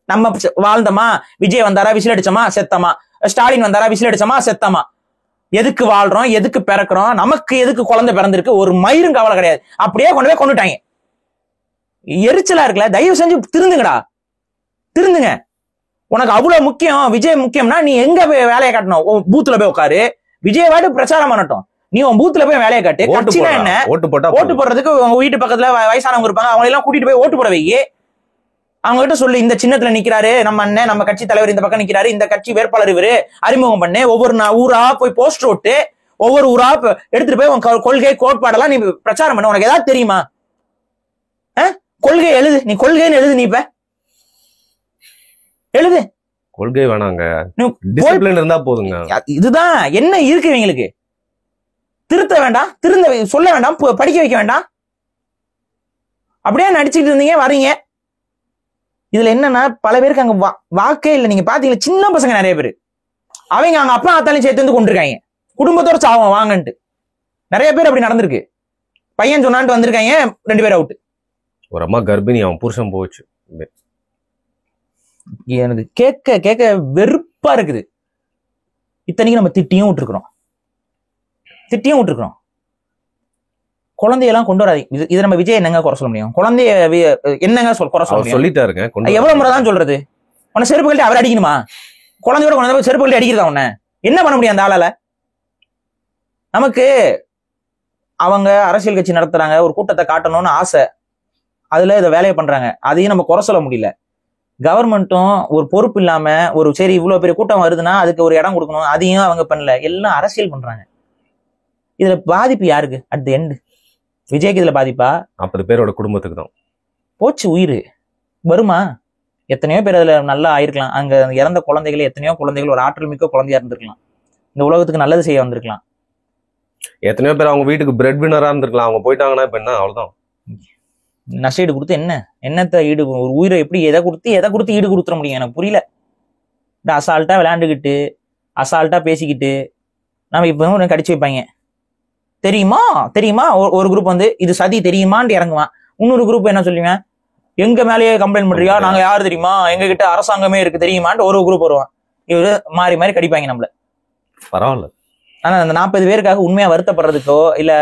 நம்ம வாழ்ந்தோமா, விஜய் வந்தாரா விசில் அடிச்சோமா செத்தமா, ஸ்டாலின் வந்தாரா விசில் அடிச்சோமா செத்தமா, எதுக்கு வாழ்றோம், எதுக்கு பிறக்கிறோம், நமக்கு எதுக்கு குழந்தை பிறந்திருக்கு, ஒரு மயிரும் கவலை கிடையாது. அப்படியே கொண்டு போய் கொண்டுட்டாங்க. எரிச்சலா இருக்குல்ல? தயவு செஞ்சு திருந்துங்கடா, திருந்துங்க. உனக்கு அவ்வளவு முக்கியம், விஜய் முக்கியம்னா நீ எங்க போய் வேலையை காட்டணும்? பூத்துல போய் உட்காரு, விஜய் வாட்டு பிரச்சாரம் பண்ணட்டும், நீ உன் பூத்துல போய் வேலையை காட்டு. கட்சினா என்ன? ஓட்டு போடுறதுக்கு உங்க வீட்டு பக்கத்துல வயசானவங்க இருப்பாங்க, அவங்க எல்லாம் கூட்டிட்டு போய் ஓட்டு போட வை. அவங்க கிட்ட சொல்லு, இந்த சின்னத்துல நிக்கிறாரு நம்ம அண்ணன், நம்ம கட்சி தலைவர் இந்த பக்கம் நிக்கிறாரு, இந்த கட்சி வேட்பாளர் இவரு, அறிமுகம் பண்ணு. ஒவ்வொரு ஊரா போய் போஸ்டர் ஓட்டு, ஒவ்வொரு ஊரா எடுத்துட்டு போய் உன் கொள்கை கோட்பாடெல்லாம் நீ பிரச்சாரம் பண்ண. உனக்கு ஏதாவது தெரியுமா? கொள்கை எழுது, நீ கொள்கைன்னு எழுது. நீ இப்ப எழுது. கொள்கை வேணாங்க, டிசிப்ளின் இருந்தா போதுங்க. இதுதான் என்ன இருக்கு இவங்களுக்கு. திருத்த வேண்டாம், சொல்ல வேண்டாம், படிக்க வைக்க வேண்டாம். அப்படியே நடிச்சுட்டு இருந்தீங்க, வரீங்க இதுல என்னன்னா பல பேருக்கு அங்க வாக்கே இல்லை. நீங்க பாத்தீங்களா, சின்ன பசங்க நிறைய பேர் அவங்க அங்க அப்பா ஆத்தாலையும் சேர்த்து வந்து கொண்டிருக்காங்க, குடும்பத்தோட சாவம் வாங்கன்ட்டு. நிறைய பேர் அப்படி நடந்திருக்கு. பையன் சொன்னான்ட்டு வந்திருக்காங்க, 2 பேர் அவுட். ஒரு அம்மா கர்ப்பிணி, அவன் புருஷன் போச்சு. எனக்கு கேட்க கேட்க வெறுப்பா இருக்குது. இத்தனைக்கு நம்ம திட்டியும் விட்டுருக்கிறோம். குழந்தையெல்லாம் கொண்டு வராது. இது நம்ம விஜய் என்னங்க குறை சொல்ல முடியும்? குழந்தைய என்னங்க குறை சொல்ல முடியும்? சொல்லிட்டாருங்க. எவ்வளவு முறை தான் சொல்றது? உன்னை செருப்பு கழட்டி அவர் அடிக்கணுமா? குழந்தையோட குழந்தை செருப்பு கழட்டி அடிக்கிறதா? உன்ன என்ன பண்ண முடியும் அந்த ஆளால? நமக்கு அவங்க அரசியல் கட்சி நடத்துறாங்க, ஒரு கூட்டத்தை காட்டணும்னு ஆசை, அதுல இதை வேலையை பண்றாங்க. அதையும் நம்ம குறை சொல்ல முடியல. கவர்மெண்ட்டும் ஒரு பொறுப்பு இல்லாம ஒரு சரி இவ்வளவு பெரிய கூட்டம் வருதுன்னா அதுக்கு ஒரு இடம் கொடுக்கணும், அதையும் அவங்க பண்ணல. எல்லாம் அரசியல் பண்றாங்க. இதுல பாதிப்பு யாருக்கு? அட் தி எண்ட் விஜய்க்கு இதுல பாதிப்பா? 40 பேரோட குடும்பத்துக்கு தான் போச்சு. உயிர் வருமா? எத்தனையோ பேர் அதுல நல்லா ஆயிருக்கலாம். அங்க இறந்த குழந்தைகள், எத்தனையோ குழந்தைகள் ஒரு ஆற்றல் மிக்க குழந்தையா இருந்திருக்கலாம், இந்த உலகத்துக்கு நல்லது செய்ய வந்திருக்கலாம். எத்தனையோ பேர் அவங்க வீட்டுக்கு பிரெட் வினரா இருந்திருக்கலாம். அவங்க போயிட்டாங்கன்னா இப்ப என்ன? அவ்வளவுதான். நஷ்டஈடு கொடுத்து என்னத்த ஈடு? ஒரு உயிரை எப்படி எதை கொடுத்து ஈடு கொடுத்துட முடியும்? எனக்கு புரியல. இந்த அசால்ட்டா விளையாண்டுக்கிட்டு, அசால்ட்டா பேசிக்கிட்டு நம்ம இப்ப கடிச்சு வைப்பாங்க. தெரியுமா ஒரு குரூப் வந்து இது சதி தெரியுமான்னு இறங்குவான். இன்னொரு குரூப் என்ன சொல்லுவேன், எங்க மேலேயே கம்ப்ளைண்ட் பண்றியா, நாங்க யாரு தெரியுமா, எங்க கிட்ட அரசாங்கமே இருக்கு தெரியுமான்ட்டு ஒரு குரூப் வருவான். இவரு மாறி மாறி கடிப்பாங்க நம்மள. பரவாயில்ல. ஆனா அந்த 40 பேருக்காக உண்மையா வருத்தப்படுறதுக்கோ இல்ல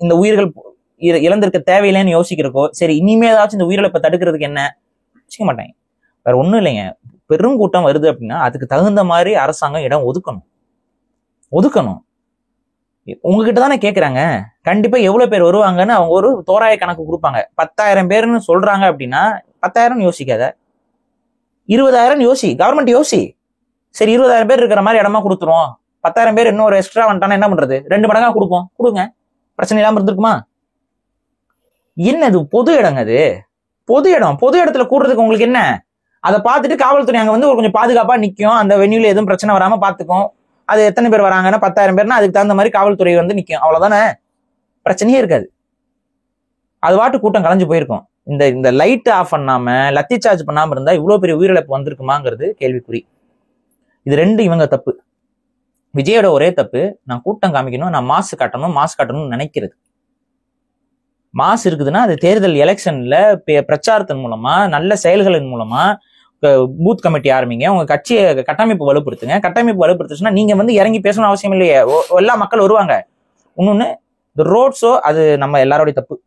இந்த உயிர்கள் இழந்திருக்க தேவையில்லைன்னு யோசிக்கிறக்கோ, சரி இனிமே ஏதாச்சும் இந்த உயிரிழப்பை தடுக்கிறதுக்கு என்ன வச்சுக்க மாட்டாங்க. வேற ஒண்ணும் இல்லைங்க. பெருங்கூட்டம் வருது அப்படின்னா அதுக்கு தகுந்த மாதிரி அரசாங்கம் இடம் ஒதுக்கணும். உங்ககிட்ட தானே கேட்கறாங்க. கண்டிப்பா எவ்வளவு பேர் வருவாங்கன்னு அவங்க ஒரு தோராய கணக்கு கொடுப்பாங்க. 10,000 பேருன்னு சொல்றாங்க அப்படின்னா 10,000 யோசிக்காத, 20,000 யோசி. கவர்மெண்ட் யோசி. சரி 20,000 பேர் இருக்கிற மாதிரி இடமா கொடுத்துருவோம். 10,000 பேர் இன்னும் ஒரு எக்ஸ்ட்ரா வந்துட்டானா என்ன பண்றது? 2 மடங்கா கொடுங்க. பிரச்சனை இல்லாம இருந்திருக்குமா? என்னது பொது இடங்க? அது பொது இடத்துல கூடுறதுக்கு உங்களுக்கு என்ன? அதை பார்த்துட்டு காவல்துறை அங்க வந்து ஒரு கொஞ்சம் பாதுகாப்பா நிக்கும். அந்த வென்யூல எதுவும் பிரச்சனை வராம பாத்துக்கும். அது எத்தனை பேர் வராங்கன்னா 10,000 பேர்னா அதுக்கு தகுந்த மாதிரி காவல்துறை வந்து நிக்கும். அவ்வளவுதானே, பிரச்சனையே இருக்காது. அது வாட்டு கூட்டம் கலைஞ்சு போயிருக்கும். இந்த லைட் ஆஃப் பண்ணாம லத்தி சார்ஜ் பண்ணாம இருந்தா இவ்வளவு பெரிய உயிரிழப்பு வந்திருக்குமாங்கிறது கேள்விக்குறி. இது 2 இவங்க தப்பு. விஜயோட ஒரே தப்பு, நான் கூட்டம் காமிக்கணும், நான் மாசு காட்டணும்னு நினைக்கிறது. மாசு இருக்குதுன்னா அது தேர்தல் எலெக்ஷன்ல பிரச்சாரத்தின் மூலமா, நல்ல செயல்களின் மூலமா, பூத் கமிட்டி ஆரம்பிங்க, உங்க கட்சியை கட்டமைப்பு வலுப்படுத்துங்க. கட்டமைப்பு வலுப்படுத்துச்சுன்னா நீங்க வந்து இறங்கி பேசணும் அவசியம் இல்லையே, எல்லா மக்கள் வருவாங்க. இன்னொன்னு, இந்த ரோட் ஷோ அது நம்ம எல்லாரோடைய தப்பு.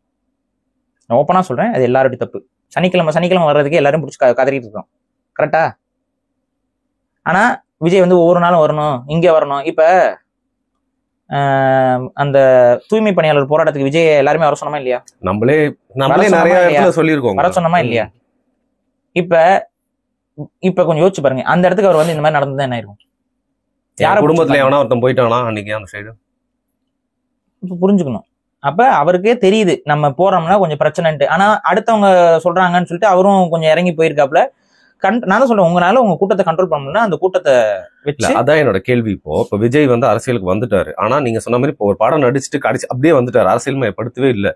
நான் ஓப்பனா சொல்றேன், அது எல்லாரோடைய தப்பு. சனிக்கிழமை வர்றதுக்கு எல்லாரும் பிடிச்சி கதறிட்டு இருக்கோம். கரெக்டா? ஆனா விஜய் வந்து ஒவ்வொரு நாளும் வரணும், இங்க வரணும். இப்ப அந்த தூய்மை பணியாளர் போராட்டத்துக்கு விஜய் எல்லாருமே வர சொன்னோமா இல்லையா? நம்மளே நிறைய இடத்துல சொல்லியிருக்கோம், வர சொன்னோமா இல்லையா? இப்ப கொஞ்சம் யோசிச்சு பாருங்க, அந்த இடத்துக்கு அவர் வந்து இந்த மாதிரி நடந்தது என்ன இருக்கும்? யார குடும்பத்துல எவனா ஒருத்தன் போயிட்டானா அன்னைக்கு அந்த சைடு இப்ப புரிஞ்சுக்கணும். அப்ப அவருக்கே தெரியுது நம்ம போறோம்னா கொஞ்சம் பிரச்சனைன்ட்டு. ஆனா அடுத்தவங்க சொல்றாங்கன்னு சொல்லிட்டு அவரும் கொஞ்சம் இறங்கி போயிருக்காப்ல. நான் தான் சொல்றேன், உங்களால உங்க கூட்டத்தை கண்ட்ரோல் பண்ணணும்னா அந்த கூட்டத்தை வச்சு. அதான் என்னோட கேள்வி. இப்போ விஜய் வந்து அரசியலுக்கு வந்துட்டாரு. ஆனா நீங்க சொன்ன மாதிரி இப்போ ஒரு படம் நடிச்சுட்டு கடைசி அப்படியே வந்துட்டாரு, அரசியல் மயப்படுத்தவே இல்லை.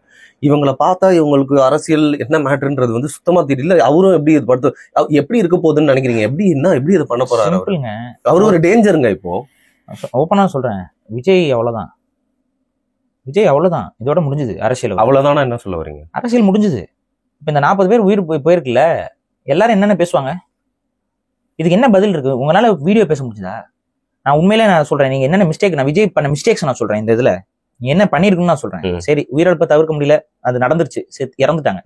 இவங்களை பார்த்தா இவங்களுக்கு அரசியல் என்ன மேட்டர்ன்றது வந்து சுத்தமா தெரியல. அவரும் எப்படி இருக்க போகுதுன்னு நினைக்கிறீங்க? எப்படி இதை பண்ண போறாரு? அவரு ஒரு டேஞ்சருங்க. இப்போ ஓப்பனா சொல்றேன், விஜய் அவ்வளவுதான். இதோட முடிஞ்சது அரசியல். அவ்வளவுதானா? என்ன சொல்ல வரீங்க? அரசியல் முடிஞ்சது. இப்ப இந்த 40 பேர் உயிர் போயிருக்குல்ல, எல்லாரும் என்னென்ன பேசுவாங்க? இதுக்கு என்ன பதில் இருக்கு? உங்களால வீடியோ பேச முடிஞ்சதா? நான் உண்மையிலே நான் சொல்றேன், நீங்க என்னென்ன மிஸ்டேக், நான் விஜய் பண்ண மிஸ்டேக்ஸ் நான் சொல்றேன். இந்த இதுல நீ என்ன பண்ணிருக்குன்னு நான் சொல்றேன். சரி, உயிரிழப்பை தவிர்க்க முடியல, அது நடந்துருச்சு, இறந்துட்டாங்க.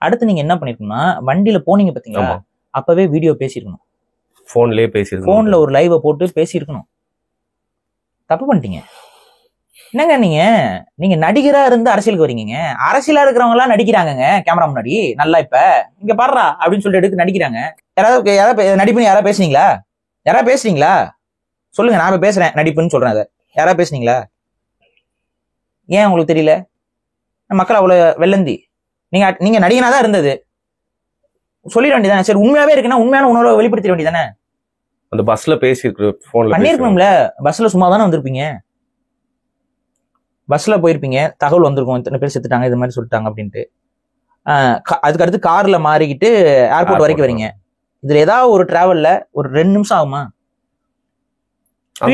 அடுத்து நீங்க என்ன பண்ணிருக்கணும்னா, வண்டியில போனீங்க பாத்தீங்களா, அப்பவே வீடியோ பேசிருக்கணும். போன்ல ஒரு லைவ போட்டு பேசியிருக்கணும். தப்பு பண்ணிட்டீங்க. என்னங்க நீங்க நடிகரா இருந்து அரசியலுக்கு வரீங்க. அரசியலா இருக்கிறவங்க எல்லாம் நடிக்கிறாங்க கேமரா முன்னாடி. நல்லா இப்ப இங்க பாடுறா அப்படின்னு சொல்லிட்டு எடுத்து நடிக்கிறாங்க. யாராவது நடிப்புன்னு யாராவது பேசுறீங்களா? சொல்லுங்க, நான் பேசுறேன் நடிப்புன்னு சொல்றேன். அதை யாராவது பேசுனீங்களா? ஏன் உங்களுக்கு தெரியல? மக்கள் அவ்வளவு வெள்ளந்தி. நீங்க நடிகனா தான் இருந்தது சொல்லிட வேண்டியதானே. சரி, உண்மையாவே இருக்குன்னா உண்மையான உணர்வை வெளிப்படுத்திட வேண்டியதானே. அந்த பஸ்ல பண்ணிருக்கணும்ல. பஸ்ல சும்மா தானே வந்திருப்பீங்க. பஸ்ல போயிருப்பீங்க, தகவல் வந்திருக்கும், இத்தனை பேர் செத்துட்டாங்க, இது மாதிரி சொல்லிட்டாங்க அப்படின்ட்டு. அதுக்கு அடுத்து கார்ல மாறிக்கிட்டு ஏர்போர்ட் வரைக்கும் வரீங்க. இதுல ஏதாவது ஒரு டிராவல்ல ஒரு 2 நிமிஷம் ஆகுமா?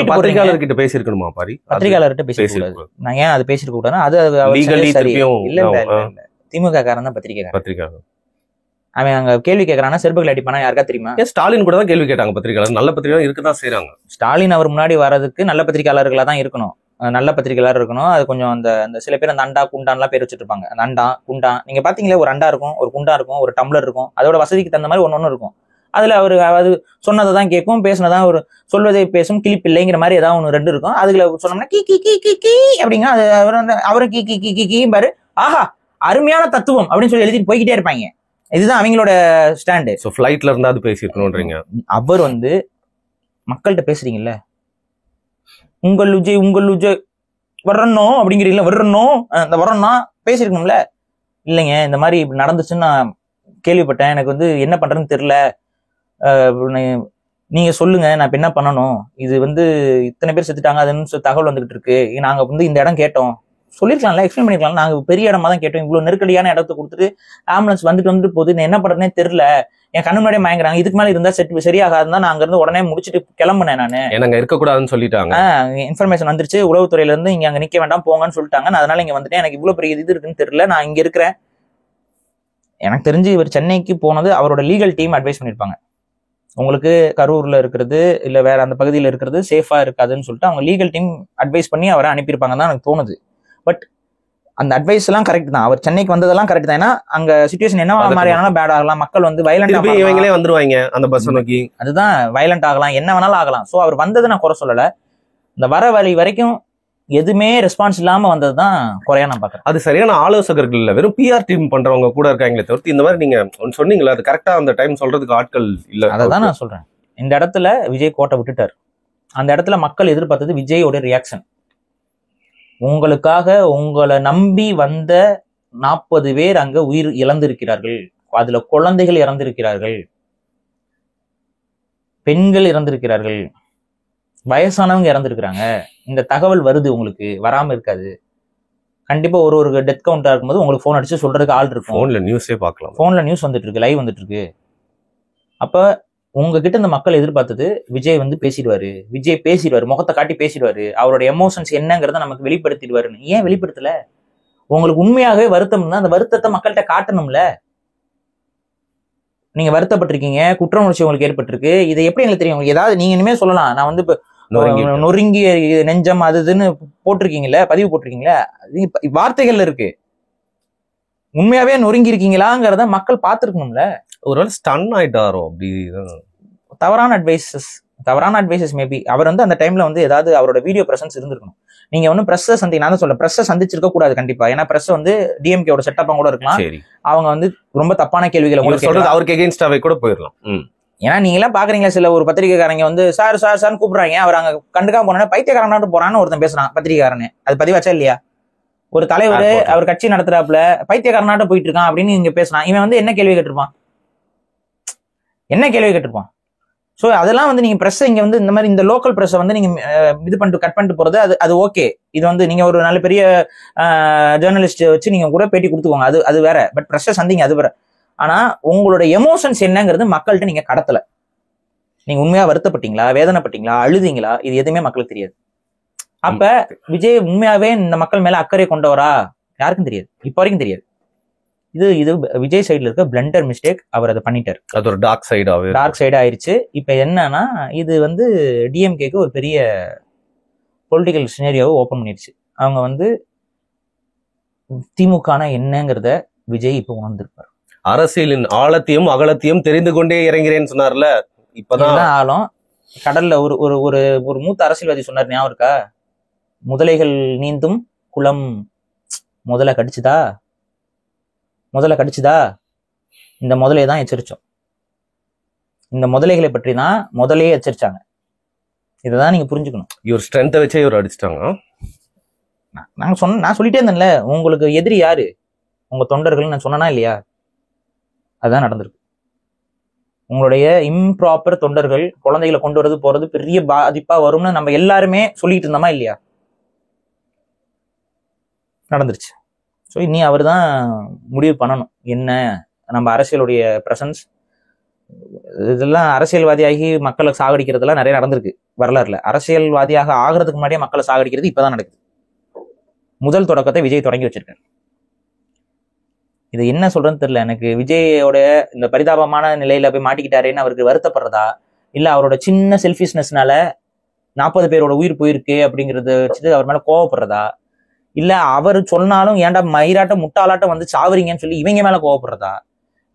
பத்திரிகையாளர்கிட்ட பேசிருக்கணுமா பாரி? பத்திரிகையாளர்கிட்ட பேசிருக்கூடாது. நான் ஏன் அது பேசிருக்க கூடாதுன்னா அது இல்ல திமுக காரன் தான் பத்திரிகையாளர். அவன் அங்க கேள்வி கேட்கறானா செருப்புகள் அடிப்பானா யாருக்கா தெரியுமா? ஸ்டாலின் கூட தான் கேள்வி கேட்டாங்க பத்திரிகையாளர். நல்ல பத்திரிகையாளர் இருக்குதான் செய்யறாங்க. ஸ்டாலின் அவர் முன்னாடி வர்றதுக்கு நல்ல பத்திரிகையாளர்களா தான் இருக்கணும். நல்ல பத்திரிகையாளர் இருக்கணும். அது கொஞ்சம் அந்த சில பேர் அந்த அண்டா குண்டான்லாம் பேர் வச்சுட்டு இருப்பாங்க. அந்த அண்டா குண்டா நீங்க பாத்தீங்களா, ஒரு அண்டா இருக்கும், ஒரு குண்டா இருக்கும், ஒரு டம்ளர் இருக்கும். அதோட வசதிக்கு தகுந்த மாதிரி ஒன்னு இருக்கும். அதுல அவரு அது சொன்னதை தான் கேட்கும், பேசினதான் ஒரு சொல்வதை பேசும், கிளிப்பிள்ளைங்கிற மாதிரி ஏதாவது ஒன்று 2 இருக்கும். அதுல சொன்னோம்னா கீ கீ கீ கீ கீ அப்படிங்க அவரும் கீ கீ கீ கீ கீ பாரு, ஆஹா அருமையான தத்துவம் அப்படின்னு சொல்லி எழுதிட்டு போய்கிட்டே இருப்பாங்க. இதுதான் அவங்களோட ஸ்டாண்டு. ஃபிளைட்ல இருந்தா அது பேசிருக்கணும்ன்றீங்க. அவர் மக்கள்கிட்ட பேசுறீங்கல்ல, உங்கள் விஜய் வரணும் அப்படிங்கிறீங்களா, வரணும் அந்த வரணும்னா பேசிருக்கணும்ல. இல்லைங்க இந்த மாதிரி இப்படி நடந்துச்சுன்னு நான் கேள்விப்பட்டேன், எனக்கு என்ன பண்றதுன்னு தெரியல, நீங்க சொல்லுங்க நான் இப்ப என்ன பண்ணணும், இது இத்தனை பேர் செத்துட்டாங்க அதுன்னு தகவல் வந்துகிட்டு இருக்கு, நாங்க இந்த இடம் கேட்டோம் சொல்லிருக்கலாம்ல, எக்ஸ்பிளைன் பண்ணிருக்கலாம், நாங்க பெரிய இடமா தான் கேட்டோம், இவ்வளவு நெருக்கடியான இடத்தை கொடுத்துட்டு ஆம்புலன்ஸ் வந்துட்டு போகுது, என்ன பண்றதுனே தெரியல, என் கண்ணு முன்னாடியே மயங்குறாங்க, இதுக்கு மேல இருந்தா சரியாகாதுன்னு தான் நான் அங்க இருந்து உடனே முடிச்சுட்டு கிளம்புனேன். நானு எனக்கு இருக்கக்கூடாதுன்னு சொல்லிட்டாங்க, இன்ஃபர்மேஷன் வந்துருச்சு, உளவுத்துறையில இருந்து இங்க அங்க நிக்க வேண்டாம் போங்கன்னு சொல்லிட்டாங்க, நான் அதனால இங்க வந்துட்டேன், எனக்கு இவ்வளவு பெரிய இது இருக்குன்னு தெரியல, நான் இங்க இருக்கிறேன். எனக்கு தெரிஞ்சு இவர் சென்னைக்கு போனது அவரோட லீகல் டீம் அட்வைஸ் பண்ணிருப்பாங்க, உங்களுக்கு கரூர்ல இருக்கிறது இல்ல வேற அந்த பகுதியில் இருக்கிறது சேஃபா இருக்காதுன்னு சொல்லிட்டு அவங்க லீகல் டீம் அட்வைஸ் பண்ணி அவரை அனுப்பியிருப்பாங்க தான் எனக்கு தோணுது. பட் அந்த அட்வைஸ் எல்லாம் கரெக்ட் தான், அவர் சென்னைக்கு வந்ததெல்லாம் கரெக்ட் தான். ஏன்னா அங்க சிச்சுவேஷன் என்ன மாதிரி ஆனாலும் பேட் ஆகலாம், மக்கள் வயலண்ட் இவங்களே வந்துருவாங்க அந்த பஸ் நோக்கி, அதுதான் வயலண்ட் ஆகலாம், என்ன வேணாலும் ஆகலாம். சோ அவர் வந்தது நான் குறை சொல்லல, இந்த வர வழி வரைக்கும் எதுவுமே ரெஸ்பான்ஸ் இல்லாம வந்ததுதான் குறையா நான் பாக்குறேன். அது சரியான ஆலோசகர்கள் இல்ல, வெறும் பிஆர் டீம் பண்றவங்க கூட இருக்காங்களே தவிர்த்து இந்த மாதிரி நீங்க சொன்னீங்களா அது கரெக்டா அந்த டைம் சொல்றதுக்கு ஆட்கள் இல்ல. அதான் நான் சொல்றேன், இந்த இடத்துல விஜய் கோட்டை விட்டுட்டார். அந்த இடத்துல மக்கள் எதிர்பார்த்தது விஜயோட ரியாக்ஷன். உங்களுக்காக உங்களை நம்பி வந்த 40 பேர் அங்க உயிர் இழந்திருக்கிறார்கள், அதுல குழந்தைகள் இறந்திருக்கிறார்கள், பெண்கள் இறந்திருக்கிறார்கள், வயசானவங்க இறந்திருக்கிறாங்க, இந்த தகவல் வருது, உங்களுக்கு வராம இருக்காது. கண்டிப்பா ஒரு டெத் கவுண்டா இருக்கும்போது உங்களுக்கு போன் அடிச்சு சொல்றதுக்கு ஆள் இருக்கும், போன்ல நியூஸே பார்க்கலாம், போன்ல நியூஸ் வந்துட்டு இருக்கு, லைவ் வந்துட்டு இருக்கு. அப்ப உங்ககிட்ட இந்த மக்கள் எதிர்பார்த்தது விஜய் பேசிடுவாரு, முகத்தை காட்டி பேசிடுவாரு, அவரோட எமோஷன்ஸ் என்னங்கிறத நமக்கு வெளிப்படுத்திடுவாருன்னு. ஏன் வெளிப்படுத்தல? உங்களுக்கு உண்மையாகவே வருத்தம் தான், அந்த வருத்தத்தை மக்கள்கிட்ட காட்டணும்ல. நீங்க வருத்தப்பட்டிருக்கீங்க, குற்ற உணர்ச்சி உங்களுக்கு ஏற்பட்டிருக்கு, இதை எப்படி எங்களுக்கு தெரியும்? ஏதாவது நீங்க இனிமே சொல்லலாம், நான் இப்ப நொறுங்கி நெஞ்சம் அதுன்னு போட்டிருக்கீங்கல்ல, பதிவு போட்டிருக்கீங்களா, வார்த்தைகள்ல இருக்கு. உண்மையாவே நொறுங்கி இருக்கீங்களாங்கிறத மக்கள் பார்த்திருக்கணும்ல. ஒருவேளை ஸ்டன் ஆயிட்டாரோ அப்படி தவறான அட்வைசஸ் மேபி. அவர் அந்த டைம்ல ஏதாவது அவரோட வீடியோ பிரசன்ஸ் இருந்திருக்கணும். நீங்க பிரஸ்ஸை நான் தான் சொல்ல, பிரஸ்ஸை சந்திச்சிருக்க கூடாது கண்டிப்பா. ஏன்னா பிரஸ் டிஎம்கேவோட செட்டப்பா கூட இருக்கலாம், அவங்க ரொம்ப தப்பான கேள்விகளை அவருக்கு எகெயின்ஸ்டாவே கூட போயிடலாம். ஏன்னா நீங்க எல்லாம் பாக்குறீங்களா, சில ஒரு பத்திரிகைக்காரங்க சார் கூப்பிடுறாங்க, அவர் அங்க கண்டுக்காம போனா பைத்தியக்காரனாட்டு போறான்னு ஒருத்தன் பேசுறான், பத்திரிகைக்காரனு. அது பதிவாச்சா இல்லையா? ஒரு தலைவர் அவர் கட்சி நடத்துறாப்புல பைத்தியக்காரனாட்ட போயிட்டு இருக்கான் அப்படின்னு நீங்க பேசுறான். இவன் என்ன கேள்வி கேட்டிருப்பான்? சோ அதெல்லாம் நீங்க பிரஸ் இங்க இந்த மாதிரி இந்த லோக்கல் பிரஸ் நீங்க இது பண்ணிட்டு கட் பண்ணிட்டு போறது அது ஓகே. இது நீங்க ஒரு நல்ல பெரிய ஜேர்னலிஸ்ட் வச்சு நீங்க கூட பேட்டி கொடுத்துக்கோங்க, அது வேற. பட் பிரஸ் சந்திங்க அது வேற. ஆனா உங்களோட எமோஷன்ஸ் என்னங்கிறது மக்கள்கிட்ட நீங்க கடத்தல. நீங்க உண்மையா வருத்தப்பட்டீங்களா, வேதனைப்பட்டீங்களா, அழுதீங்களா, இது எதுவுமே மக்களுக்கு தெரியாது. அப்ப விஜய் உண்மையாவே இந்த மக்கள் மேல அக்கறை கொண்டவரா யாருக்கும் தெரியாது, இப்ப வரைக்கும் தெரியாது. இது விஜய் சைடுல இருக்க பிளண்டர் மிஸ்டேக். அவர் அதை பண்ணிட்டார், அது ஒரு டார்க் சைடு ஆயிடுச்சு. இப்ப என்னன்னா இது டிஎம்கேக்கு ஒரு பெரிய பொலிட்டிக்கல் சினேரியோவை ஓபன் பண்ணிருச்சு. அவங்க திமுக என்னங்கிறத விஜய் இப்ப உணர்ந்திருப்பார். அரசியலின் ஆழத்தையும் அகலத்தையும் தெரிந்து கொண்டே இறங்கிறேன்னு சொன்னார்ல, இப்பதான் ஆழம். கடல்ல ஒரு ஒரு ஒரு மூத்த அரசியல்வாதி சொன்னார், ஞாபகம் இருக்கா? முதலைகள் நீந்தும் குளம் முதலை கடிச்சுதா, இந்த முதலையை தான் எச்சரிச்சோம். இந்த முதலைகளை பற்றி தான் முதலையே எச்சரிச்சாங்க. இதைதான் நீங்க புரிஞ்சுக்கணும். இவர் ஸ்ட்ரென்த்தை வச்சே இவர் அடிச்சிட்டாங்க. நான் சொல்லிட்டே இருந்தேன்ல, உங்களுக்கு எதிரி யாரு? உங்க தொண்டர்கள். நான் சொன்னா இல்லையா? அதுதான் நடந்திருக்கு. உங்களுடைய இம்ப்ராப்பர் தொண்டர்கள் குழந்தைகளை கொண்டு வரது போறது பெரிய பாதிப்பா வரும்னு நம்ம எல்லாருமே சொல்லிட்டு இருந்தோமா இல்லையா? நடந்துருச்சு. ஸோ இனி அவர் தான் முடிவு பண்ணணும் என்ன நம்ம அரசியலுடைய பிரசன்ஸ். இதெல்லாம் அரசியல்வாதியாகி மக்களை சாகடிக்கிறதுலாம் நிறைய நடந்திருக்கு வரலாறுல. அரசியல்வாதியாக ஆகிறதுக்கு முன்னாடியே மக்களை சாகடிக்கிறது இப்பதான் நடக்குது. முதல் தொடக்கத்தை விஜய் தொடங்கி வச்சிருக்காரு. இது என்ன சொல்றதுன்னு தெரியல எனக்கு. விஜயோட இந்த பரிதாபமான நிலையில போய் மாட்டிக்கிட்டாருன்னு அவருக்கு வருத்தப்படுறதா, இல்ல அவரோட சின்ன செல்ஃபிஷ்னஸ்னால 40 பேரோட உயிர் போயிருக்கு அப்படிங்கறத வச்சுட்டு அவர் மேல கோவப்படுறதா, இல்ல அவர் சொன்னாலும் ஏன்டா மயிராட்டம் முட்டாளாட்டம் வந்து சாவறீங்கன்னு சொல்லி இவங்க மேல கோவப்படுறதா,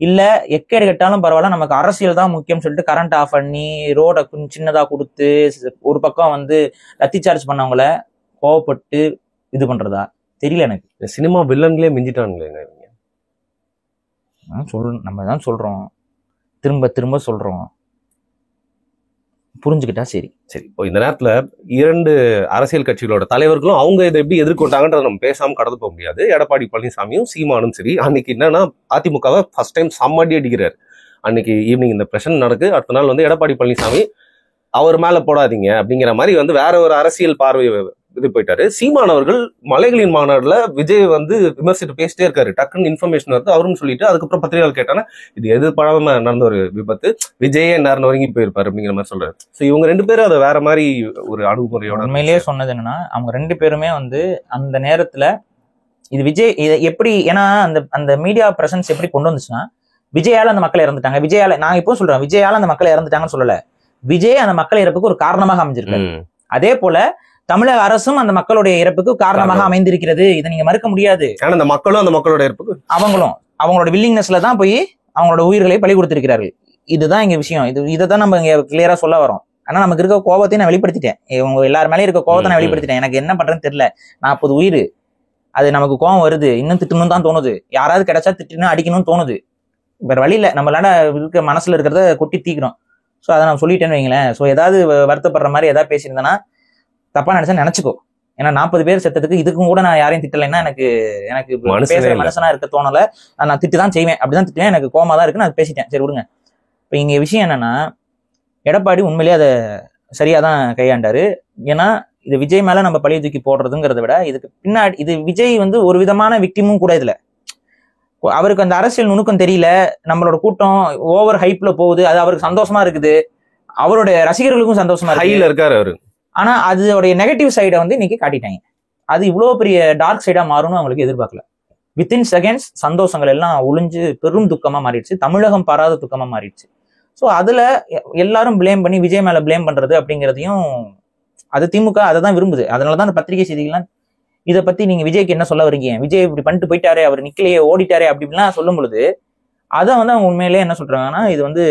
இல்ல எக்கேடு கெட்டாலும் பரவாயில்ல நமக்கு அரசியல் தான் முக்கியம் சொல்லிட்டு கரண்ட் ஆஃப் பண்ணி ரோட சின்னதா கொடுத்து ஒரு பக்கம் வந்து லத்தி சார்ஜ் பண்ணவங்கள கோவப்பட்டு இது பண்றதா தெரியல எனக்கு. சினிமா வில்லன்களே மிஞ்சிட்டானுங்களேங்க இவங்க. நம்ம தான் சொல்றோம், திரும்ப திரும்ப சொல்றோம், புரிஞ்சுக்கிட்டா சரி. இப்போ இந்த நேரத்துல 2 அரசியல் கட்சிகளோட தலைவர்களும் அவங்க இதை எப்படி எதிர்கொண்டாங்கன்றத நம்ம பேசாம கடந்து போக முடியாது. எடப்பாடி பழனிசாமியும் சீமானும் சரி, அன்னைக்கு என்னன்னா அதிமுகவை ஃபர்ஸ்ட் டைம் சம்மடி அடிக்கிறாரு. அன்னைக்கு ஈவினிங் இந்த பிரச்சனை நடக்கு. அடுத்த நாள் வந்து எடப்பாடி பழனிசாமி அவர் மேல போடாதீங்க அப்படிங்கிற மாதிரி வந்து வேற ஒரு அரசியல் பார்வை இது போயிட்டாரு. சீமான் அவர்கள் மலைகளின் மாநாடுல விஜய் வந்து விமர்சித்து பேசிட்டே இருக்காரு. டக்குன்னு இன்ஃபர்மேஷன் வருது அவரும் சொல்லிட்டு, அதுக்கப்புறம் பத்திரிகையாளர் கேட்டானா இது எதிர்பாராம நடந்த ஒரு விபத்து, விஜயே நேரம் ஒருங்கி போயிருப்பாரு அப்படிங்கிற மாதிரி சொல்றாரு. ஸோ இவங்க 2 பேரும் அதை வேற மாதிரி ஒரு அணுகுமுறையோட உண்மையிலேயே சொன்னது என்னன்னா, அவங்க 2 பேருமே வந்து அந்த நேரத்துல இது விஜய் எப்படி, ஏன்னா அந்த அந்த மீடியா பிரசன்ஸ் எப்படி கொண்டு வந்துச்சுன்னா, விஜயால அந்த மக்கள் இறந்துட்டாங்க, விஜயால நான் இப்போ சொல்றேன் விஜயால அந்த மக்கள் இறந்துட்டாங்கன்னு சொல்லல, விஜய் அந்த மக்கள் இறப்புக்கு ஒரு காரணமாக அமைஞ்சிருக்காரு. அதே போல தமிழக அரசும் அந்த மக்களுடைய இறப்புக்கு காரணமாக அமைந்திருக்கிறது. இதை நீங்க மறுக்க முடியாது. ஆனா அந்த மக்களும் அந்த மக்களோட இறப்புக்கு அவங்களும் அவங்களோட வில்லிங்னஸ்ல தான் போய் அவங்களோட உயிர்களை பலி கொடுத்திருக்கிறார்கள். இதுதான் இங்க விஷயம். இதை தான் நம்ம இங்க கிளியரா சொல்ல வரோம். ஆனா நமக்கு இருக்க கோபத்தையும் நான் வெளிப்படுத்திட்டேன். இவங்க எல்லாரும் மேலேயும் இருக்க கோபத்தை நான் வெளிப்படுத்திட்டேன். எனக்கு என்ன பண்றேன்னு தெரியல. 40 உயிர், அது நமக்கு கோபம் வருது, இன்னும் திட்டணும் தான் தோணுது, யாராவது கிடைச்சா திட்டணும் அடிக்கணும்னு தோணுது. வேற வழி இல்லை, நம்மளால இருக்க மனசுல இருக்கிறத கொட்டி தீக்கிறோம். ஸோ அதை நான் சொல்லிட்டேன்னு வைங்களேன். ஸோ ஏதாவது வருத்தப்படுற மாதிரி ஏதாவது பேசியிருந்தேன்னா தப்பா நினைச்சா நினைச்சுக்கோ. ஏன்னா 40 பேர் செத்ததுக்கு இதுக்கும் கூட நான் யாரையும் திட்டலைன்னா எனக்கு பேசுற மனுஷனா இருக்க தோணல. நான் திட்டு தான் செய்வேன், அப்படிதான் திட்டுவேன். எனக்கு கோமா தான் இருக்கு, நான் பேசிட்டேன், சரி விடுங்க. இப்போ இங்க விஷயம் என்னன்னா, எடப்பாடி உண்மையிலேயே அதை சரியா தான் கையாண்டாரு. ஏன்னா இது விஜய் மேல நம்ம பழிய தூக்கி போடுறதுங்கிறத விட இதுக்கு பின்னாடி இது விஜய் வந்து ஒரு விதமான விக்டிமும் கூட. இதுல அவருக்கு அந்த அரசியல் நுணுக்கம் தெரியல, நம்மளோட கூட்டம் ஓவர் ஹைப்ல போகுது, அது அவருக்கு சந்தோஷமா இருக்குது, அவருடைய ரசிகர்களுக்கும் சந்தோஷமா ஹைல இருக்காரு அவரு. ஆனா அதோடைய நெகட்டிவ் சைடை வந்து இன்னைக்கு காட்டிட்டாங்க. அது இவ்வளவு பெரிய டார்க் சைடா மாறும்னு அவங்களுக்கு எதிர்பார்க்கல. வித்தின் செகண்ட்ஸ் சந்தோஷங்கள் எல்லாம் ஒளிஞ்சு பெரும் துக்கமா மாறிடுச்சு, தமிழகம் பாராத துக்கமா மாறிடுச்சு. ஸோ அதுல எல்லாரும் பிளேம் பண்ணி விஜய் மேல பிளேம் பண்றது அப்படிங்கிறதையும் அது திமுக அதை தான் விரும்புது. அதனாலதான் அந்த பத்திரிகை செய்திகள்லாம் இதை பத்தி நீங்க விஜய்க்கு என்ன சொல்ல வரீங்க, விஜய் இப்படி பண்ணிட்டு போயிட்டாரு, அவர் நிக்கலையே ஓடிட்டாரே அப்படின்லாம் சொல்லும் பொழுது அதை வந்து அவங்க உண்மையிலேயே என்ன சொல்றாங்கன்னா, இது வந்து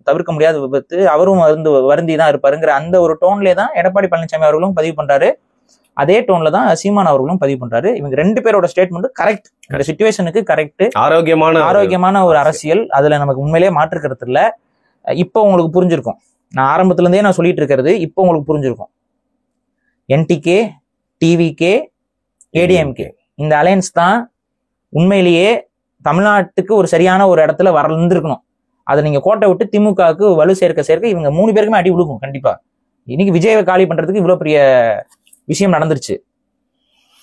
தவிர்க்க முடியாத விபத்து, அவரும் வருந்தி தான் இருப்பாருங்கிற அந்த ஒரு டோன்லேயே தான் எடப்பாடி பழனிசாமி அவர்களும் பதிவு பண்றாரு. அதே டோன்ல தான் சீமான் அவர்களும் பதிவு பண்றாரு. இவங்க 2 பேரோட ஸ்டேட்மெண்ட் கரெக்ட், இந்த சிச்சுவேஷனுக்கு கரெக்ட், ஆரோக்கியமான ஒரு அரசியல். அதுல நமக்கு உண்மையிலேயே மாற்றுக்கிறது இல்ல. இப்போ உங்களுக்கு புரிஞ்சிருக்கும், நான் ஆரம்பத்துல இருந்தே நான் சொல்லிட்டு இருக்கிறது இப்போ உங்களுக்கு புரிஞ்சிருக்கும். என்டிகே, டிவிகே, ஏடிஎம்கே இந்த அலையன்ஸ் தான் உண்மையிலேயே தமிழ்நாட்டுக்கு ஒரு சரியான ஒரு இடத்துல வளர்ந்துருக்கணும். அதை நீங்க கோட்டை விட்டு திமுகவுக்கு வலு சேர்க்க இவங்க 3 பேருக்குமே அடி விழுகும் கண்டிப்பா. இன்னைக்கு விஜயை காலி பண்றதுக்கு இவ்வளவு பெரிய விஷயம் நடந்துருச்சு.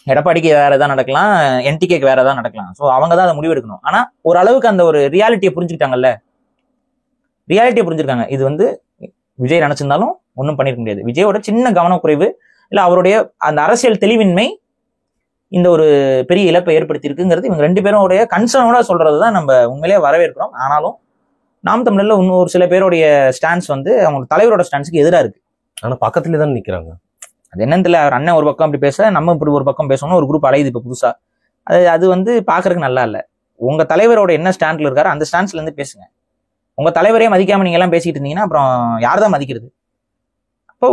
எடப்பாடிக்கு வேற ஏதாவது நடக்கலாம், என்டிகேக்கு வேற ஏதாவது நடக்கலாம். ஸோ அவங்க தான் அதை முடிவெடுக்கணும். ஆனா ஓரளவுக்கு அந்த ஒரு ரியாலிட்டியை புரிஞ்சுக்கிட்டாங்கல்ல, ரியாலிட்டியை புரிஞ்சிருக்காங்க. இது வந்து விஜய் நினைச்சிருந்தாலும் ஒன்றும் பண்ணிருக்க முடியாது. விஜயோட சின்ன கவனக்குறைவு இல்ல அவருடைய அந்த அரசியல் தெளிவின்மை இந்த ஒரு பெரிய இழப்பை ஏற்படுத்தி இருக்குங்கிறது இவங்க 2 பேரோடைய கன்சர்னோட சொல்றதுதான் நம்ம உண்மையிலேயே வரவேற்கிறோம். ஆனாலும் நாம் தமிழர்ல இன்னும் ஒரு சில பேருடைய ஸ்டான்ஸ் வந்து அவங்க தலைவரோட ஸ்டான்ஸுக்கு எதிராக இருக்கு. ஆனா பக்கத்துலேயே தான் நிக்கிறாங்க. அது என்னன்னு தெரியல, அவர் அண்ணன் ஒரு பக்கம் அப்படி பேச, நம்ம இப்படி ஒரு பக்கம் பேசணும், ஒரு குரூப் அலையுது இப்ப புதுசா. அது வந்து பாக்குறதுக்கு நல்லா இல்ல. உங்க தலைவரோட என்ன ஸ்டாண்ட்ல இருக்காரு அந்த ஸ்டாண்ட்ஸ்ல இருந்து பேசுங்க. உங்க தலைவரையே மதிக்காம நீங்க எல்லாம் பேசிட்டு இருந்தீங்கன்னா அப்புறம் யார் தான் மதிக்கிறது? இப்போ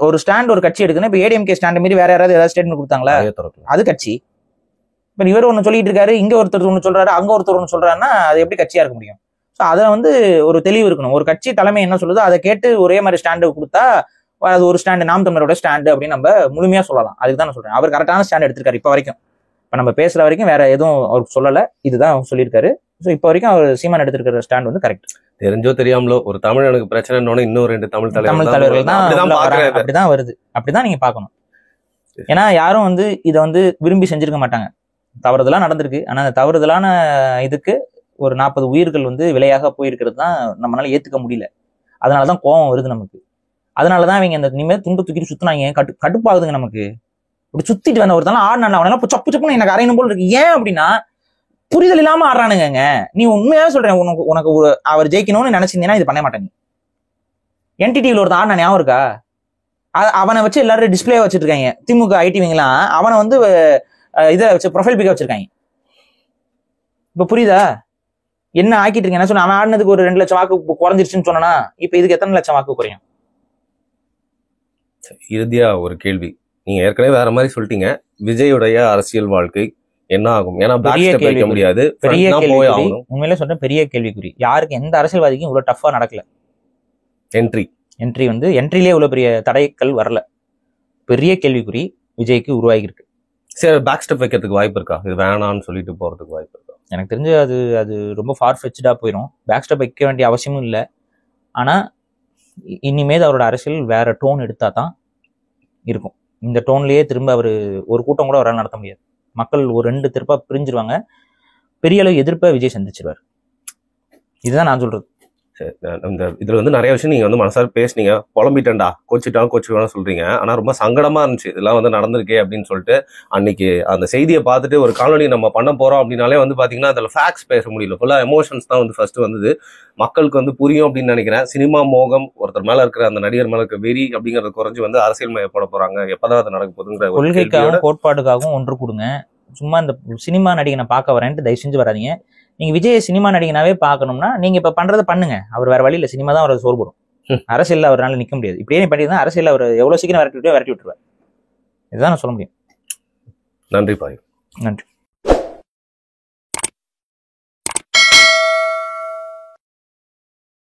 ஒரு ஸ்டாண்ட் ஒரு கட்சி எடுக்கணும். இப்போ ஏடிஎம்கே ஸ்டாண்ட் மீறி வேற யாராவது ஏதாவது ஸ்டேட்மெண்ட் கொடுத்தாங்களா? அது கட்சி. இப்ப இவர் ஒண்ணு சொல்லிட்டு இருக்காரு, இங்க ஒருத்தர் ஒண்ணு சொல்றாரு, அங்க ஒருத்தர் ஒண்ணு சொல்றாருன்னா அது எப்படி கட்சியா இருக்க முடியும்? ஸோ அதுல வந்து ஒரு தெளிவு இருக்கணும். ஒரு கட்சி தலைமை என்ன சொல்லுதோ அதை கேட்டு ஒரே மாதிரி ஸ்டாண்டு கொடுத்தா அது ஒரு ஸ்டாண்டு நாம் தமிழரோட ஸ்டாண்டு அப்படின்னு நம்ம முழுமையா சொல்லலாம். அதுக்கு தான் நான் சொல்றேன். அவர் கரெக்டான ஸ்டாண்ட் எடுத்திருக்காரு இப்போ வரைக்கும். இப்போ நம்ம பேசுற வரைக்கும் வேற எதுவும் அவருக்கு சொல்லலை, இதுதான் அவர் சொல்லியிருக்காரு. ஸோ இப்போ வரைக்கும் அவர் சீமான் எடுத்திருக்கிற ஸ்டாண்ட் வந்து கரெக்ட். தெரிஞ்சோ தெரியாமலோ ஒரு தமிழனுக்கு பிரச்சனைன்னு இன்னும் 2 தமிழ் தலைவர்கள் தான் அப்படிதான் வருது. அப்படிதான் நீங்க பார்க்கணும். ஏன்னா யாரும் வந்து இதை வந்து விரும்பி செஞ்சிருக்க மாட்டாங்க. தவறுதலா நடந்திருக்கு. ஆனா அந்த தவறுதலான இதுக்கு ஒரு 40 உயிர்கள் வந்து விலையாக போயிருக்கிறது தான் நம்மளால ஏத்துக்க முடியல. அதனாலதான் கோபம் வருது நமக்கு. அதனாலதான் இவங்க அந்த இனிமேல் துண்டு தூக்கிட்டு சுத்தினாங்க. கடுப்பாகுதுங்க நமக்கு. இப்படி சுத்திட்டு வந்த ஒருத்தாலும் ஆடினால அவனால சப்பு சப்புன்னு எனக்கு அரையணும் போல இருக்கு. ஏன் அப்படின்னா புரிதல் இல்லாம ஆடுறானுங்க. நீ உண்மையாவே சொல்றேன், உனக்கு அவர் ஜெயிக்கணும்னு நினைச்சிருந்தீங்கன்னா இது பண்ண மாட்டேன். நீ என்டிடிவில ஒருத்தன் ஆடினா ஞாபகம் இருக்கா? அவனை வச்சு எல்லாரும் டிஸ்பிளே வச்சிட்டு இருக்காங்க. திமுக ஐடிவிங்கெல்லாம் அவனை வந்து இதை வச்சு ப்ரொஃபைல் பிக்க வச்சிருக்காங்க. இப்ப புரியுதா என்ன ஆக்கிட்டு இருக்கேன்? என்ன சொன்ன, அவன் ஆடினதுக்கு ஒரு 2 லட்சம் வாக்கு குறைஞ்சிருச்சுன்னு சொன்னா, இப்ப இதுக்கு எத்தனை லட்சம் வாக்கு குறையும்? இறுதியா ஒரு கேள்வி, நீங்க ஏற்கனவே வேற மாதிரி சொல்லிட்டீங்க, விஜயுடைய அரசியல் வாழ்க்கை என்ன ஆகும்? ஏன்னா வைக்க முடியாது, பெரிய கேள்விக்குறி. உண்மையிலே சொல்றேன், பெரிய கேள்விக்குறி. யாருக்கு எந்த அரசியல்வாதிக்கும் இவ்வளவு டஃபா நடக்கல. என்ட்ரி வந்து என்ட்ரிலே இவ்வளவு பெரிய தடைகள் வரல. பெரிய கேள்விக்குறி விஜய்க்கு உருவாகி இருக்கு. சரி, பேக் ஸ்டெப் வைக்கிறதுக்கு வாய்ப்பு இருக்கா? இது வேணான்னு சொல்லிட்டு போறதுக்கு வாய்ப்பு இருக்கா? எனக்கு தெரிஞ்சு அது ரொம்ப ஃபார் ஃபெச்டா போயிடும். பேக் ஸ்டெப் வைக்க வேண்டிய அவசியமும் இல்லை. ஆனா இனிமேல் அவரோட அரசியல் வேற டோன் எடுத்தா தான் இருக்கும். இந்த டோன்லயே திரும்ப அவர் ஒரு கூட்டம் கூட அவரால் நடத்த முடியாது. மக்கள் ஒரு 2 திருப்பா பிரிஞ்சிருவாங்க. பெரிய அளவு எதிர்ப்பை விஜய் சந்திச்சிருவார். இதுதான் நான் சொல்றது. இந்த இதுல வந்து நிறைய விஷயம் நீங்க வந்து மனசார பேசுனீங்க. புலம்பிட்டேன்டா, கோச்சிட்டாலும் சொல்றீங்க. ஆனா ரொம்ப சங்கடமா இருந்துச்சு இதெல்லாம் வந்து நடந்திருக்கே அப்படின்னு சொல்லிட்டு. அன்னைக்கு அந்த செய்தியை பார்த்துட்டு ஒரு காணொலி நம்ம பண்ண போறோம் அப்படின்னாலே வந்து பாத்தீங்கன்னா அதுல ஃபேக்ட்ஸ் பேச முடியல, ஃபுல்லா எமோஷன்ஸ் தான் வந்து ஃபர்ஸ்ட் வந்தது. மக்களுக்கு வந்து புரியும் அப்படின்னு நினைக்கிறேன். சினிமா மோகம், ஒருத்தர் மேல இருக்கிற அந்த நடிகர் மேல இருக்க வெறி அப்படிங்கறது குறைஞ்சு வந்து அரசியல் மயப்பட போறாங்க. எப்பதான் அது நடக்க போகுதுங்கிற கொள்கைக்காகவும் கோட்பாடுக்காகவும் ஒன்று கொடுங்க. சும்மா இந்த சினிமா நடிகனை பார்க்க வரேன்ட்டு தயவு செஞ்சு வராதிங்க. நீங்க விஜய் சினிமா நடிகனாவே பார்க்கணும்னா நீங்க இப்ப பண்றதை பண்ணுங்க. அவர் வேற வழி இல்ல, சினிமா தான் அவர் சோர்படும். அரசியல்ல அவரால் நிக்க முடியாது. இப்படியே பண்ணியிருந்தா அரசியல் அவர் எவ்வளவு சீக்கிரம் விரட்டி விட்டுருவார். இதுதான் நான் சொல்ல முடியும். நன்றி பாய். நன்றி.